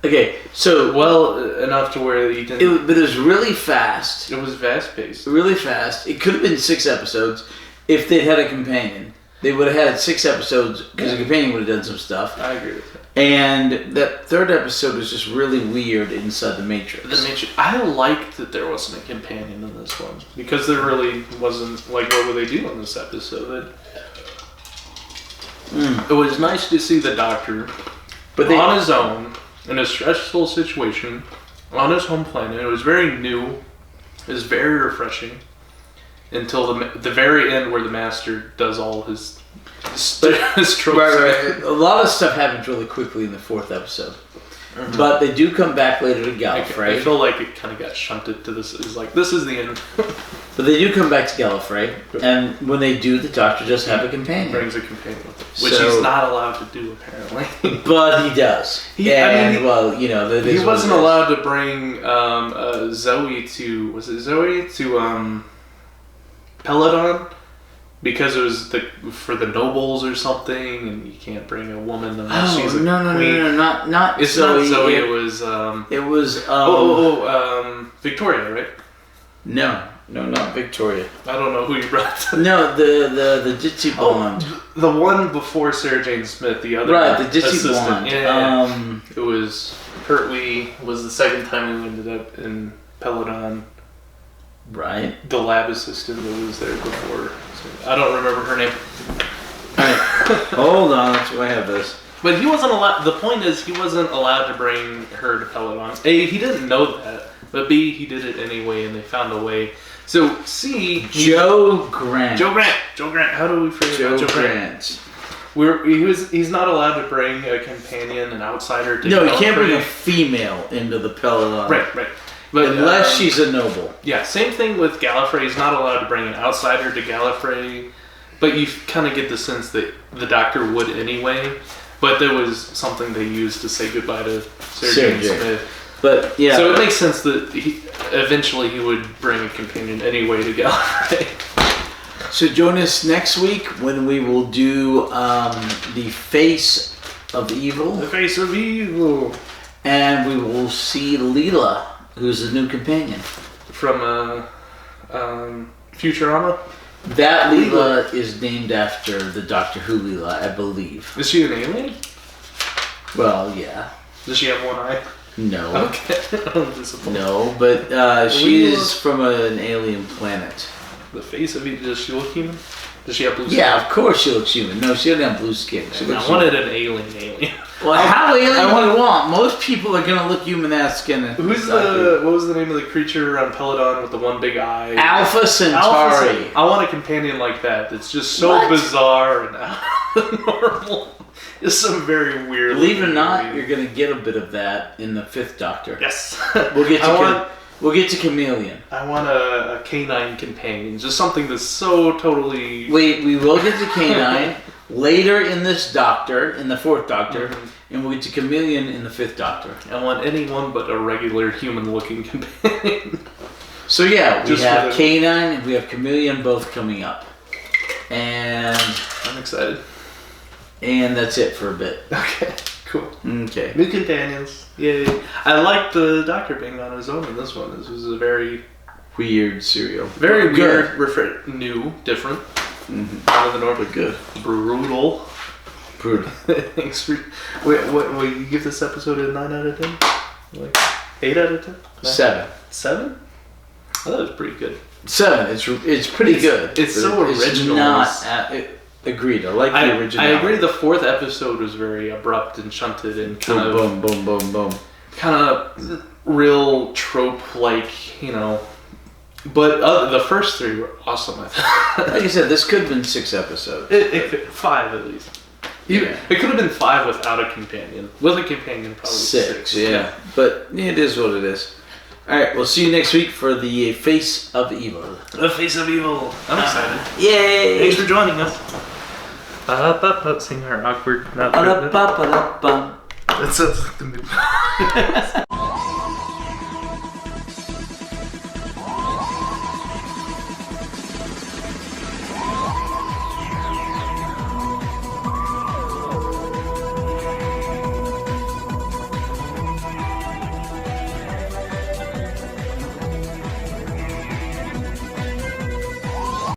Okay, so well enough to where you didn't. But it was really fast. It was fast paced. Really fast. It could have been 6 episodes if they'd had a companion. They would have had 6 episodes because the companion would have done some stuff. I agree with that. And that 3rd episode was just really weird inside the Matrix. I liked that there wasn't a companion in this one because there really wasn't. Like, what would they do in this episode? It was nice to see the Doctor, on his own in a stressful situation on his home planet. It was very new. It was very refreshing until the very end, where the Master does all his tropes. Right. A lot of stuff happens really quickly in the 4th episode. Mm-hmm. But they do come back later to Gallifrey. I feel like it kind of got shunted to this. It's like, this is the end. But they do come back to Gallifrey. And when they do, the Doctor does have a companion. Brings a companion with him. Which he's not allowed to do, apparently. But he does. He wasn't allowed to bring Zoe to... Was it Zoe? To Peladon? Because it was for the nobles or something, and you can't bring a woman unless she's a queen. No, not it's Zoe. Not Zoe. It was. Victoria, right? No, not Victoria. I don't know who you brought. No, the Jitsi blonde. The one before Sarah Jane Smith, the other the Jitsi blonde. Yeah. It was Pertwee. Was the second time we ended up in Peladon. Right. The lab assistant that was there before. So I don't remember her name. Alright. Hold on, I have this. But he wasn't allowed. The point is, he wasn't allowed to bring her to Peladon. A, he didn't know that. But B, he did it anyway, and they found a way. So C, Joe Grant. Joe Grant. How do we forget about Joe Grant? He's not allowed to bring a companion, an outsider. To No, he can't bring a female into the Peladon. Right. But, unless she's a noble. Yeah, same thing with Gallifrey. He's not allowed to bring an outsider to Gallifrey. But you kind of get the sense that the Doctor would anyway. But there was something they used to say goodbye to Sarah Jane Smith. But yeah. So it makes sense that eventually he would bring a companion anyway to Gallifrey. So join us next week when we will do the Face of Evil. The Face of Evil. And we will see Leela, who's the new companion. From Futurama? That Leela is named after the Doctor Who Leela, I believe. Is she an alien? Well, yeah. Does she have one eye? No. Okay. I'm disappointed. No, but she is from an alien planet. The Face of Evil, does she look human? Does she have blue skin? Yeah, of course she looks human. No, she doesn't have blue skin. I wanted an alien. Well, how alien do you want? Most people are gonna look human-ass skin. What was the name of the creature on Peladon with the one big eye? Alpha Centauri. I want a companion like that. That's just so bizarre and out of normal. It's some very weird. Believe it or not, you're gonna get a bit of that in the 5th Doctor. Yes. We'll get to Chameleon. I want a canine companion, just something that's so totally... We will get to canine later in this Doctor, in the 4th Doctor, and we'll get to Chameleon in the 5th Doctor. I want anyone but a regular human-looking companion. So yeah, we have canine and we have Chameleon both coming up. And... I'm excited. And that's it for a bit. Okay, cool. Okay. New companions. Yay. I liked the Doctor being on his own in this one. This was a very... weird serial. Very weird, new, different. Out of the norm. But good. Brutal. Thanks for... Will you give this episode a 9 out of 10? Like 8 out of 10? 7. 7? I thought it was pretty good. 7. It's pretty good. It's so original. Agreed. I like the original. I agree. The 4th episode was very abrupt and shunted and kind of boom. Kind of real trope, like, you know. But the first 3 were awesome. I thought. Like you said, this could have been 6 episodes. It could 5 at least. Yeah. It could have been 5 without a companion. With a companion, probably 6. Yeah, but it is what it is. All right, we'll see you next week for the Face of Evil. The Face of Evil. I'm excited. Yay! Thanks for joining us. Sing our awkward. That sounds like the movie.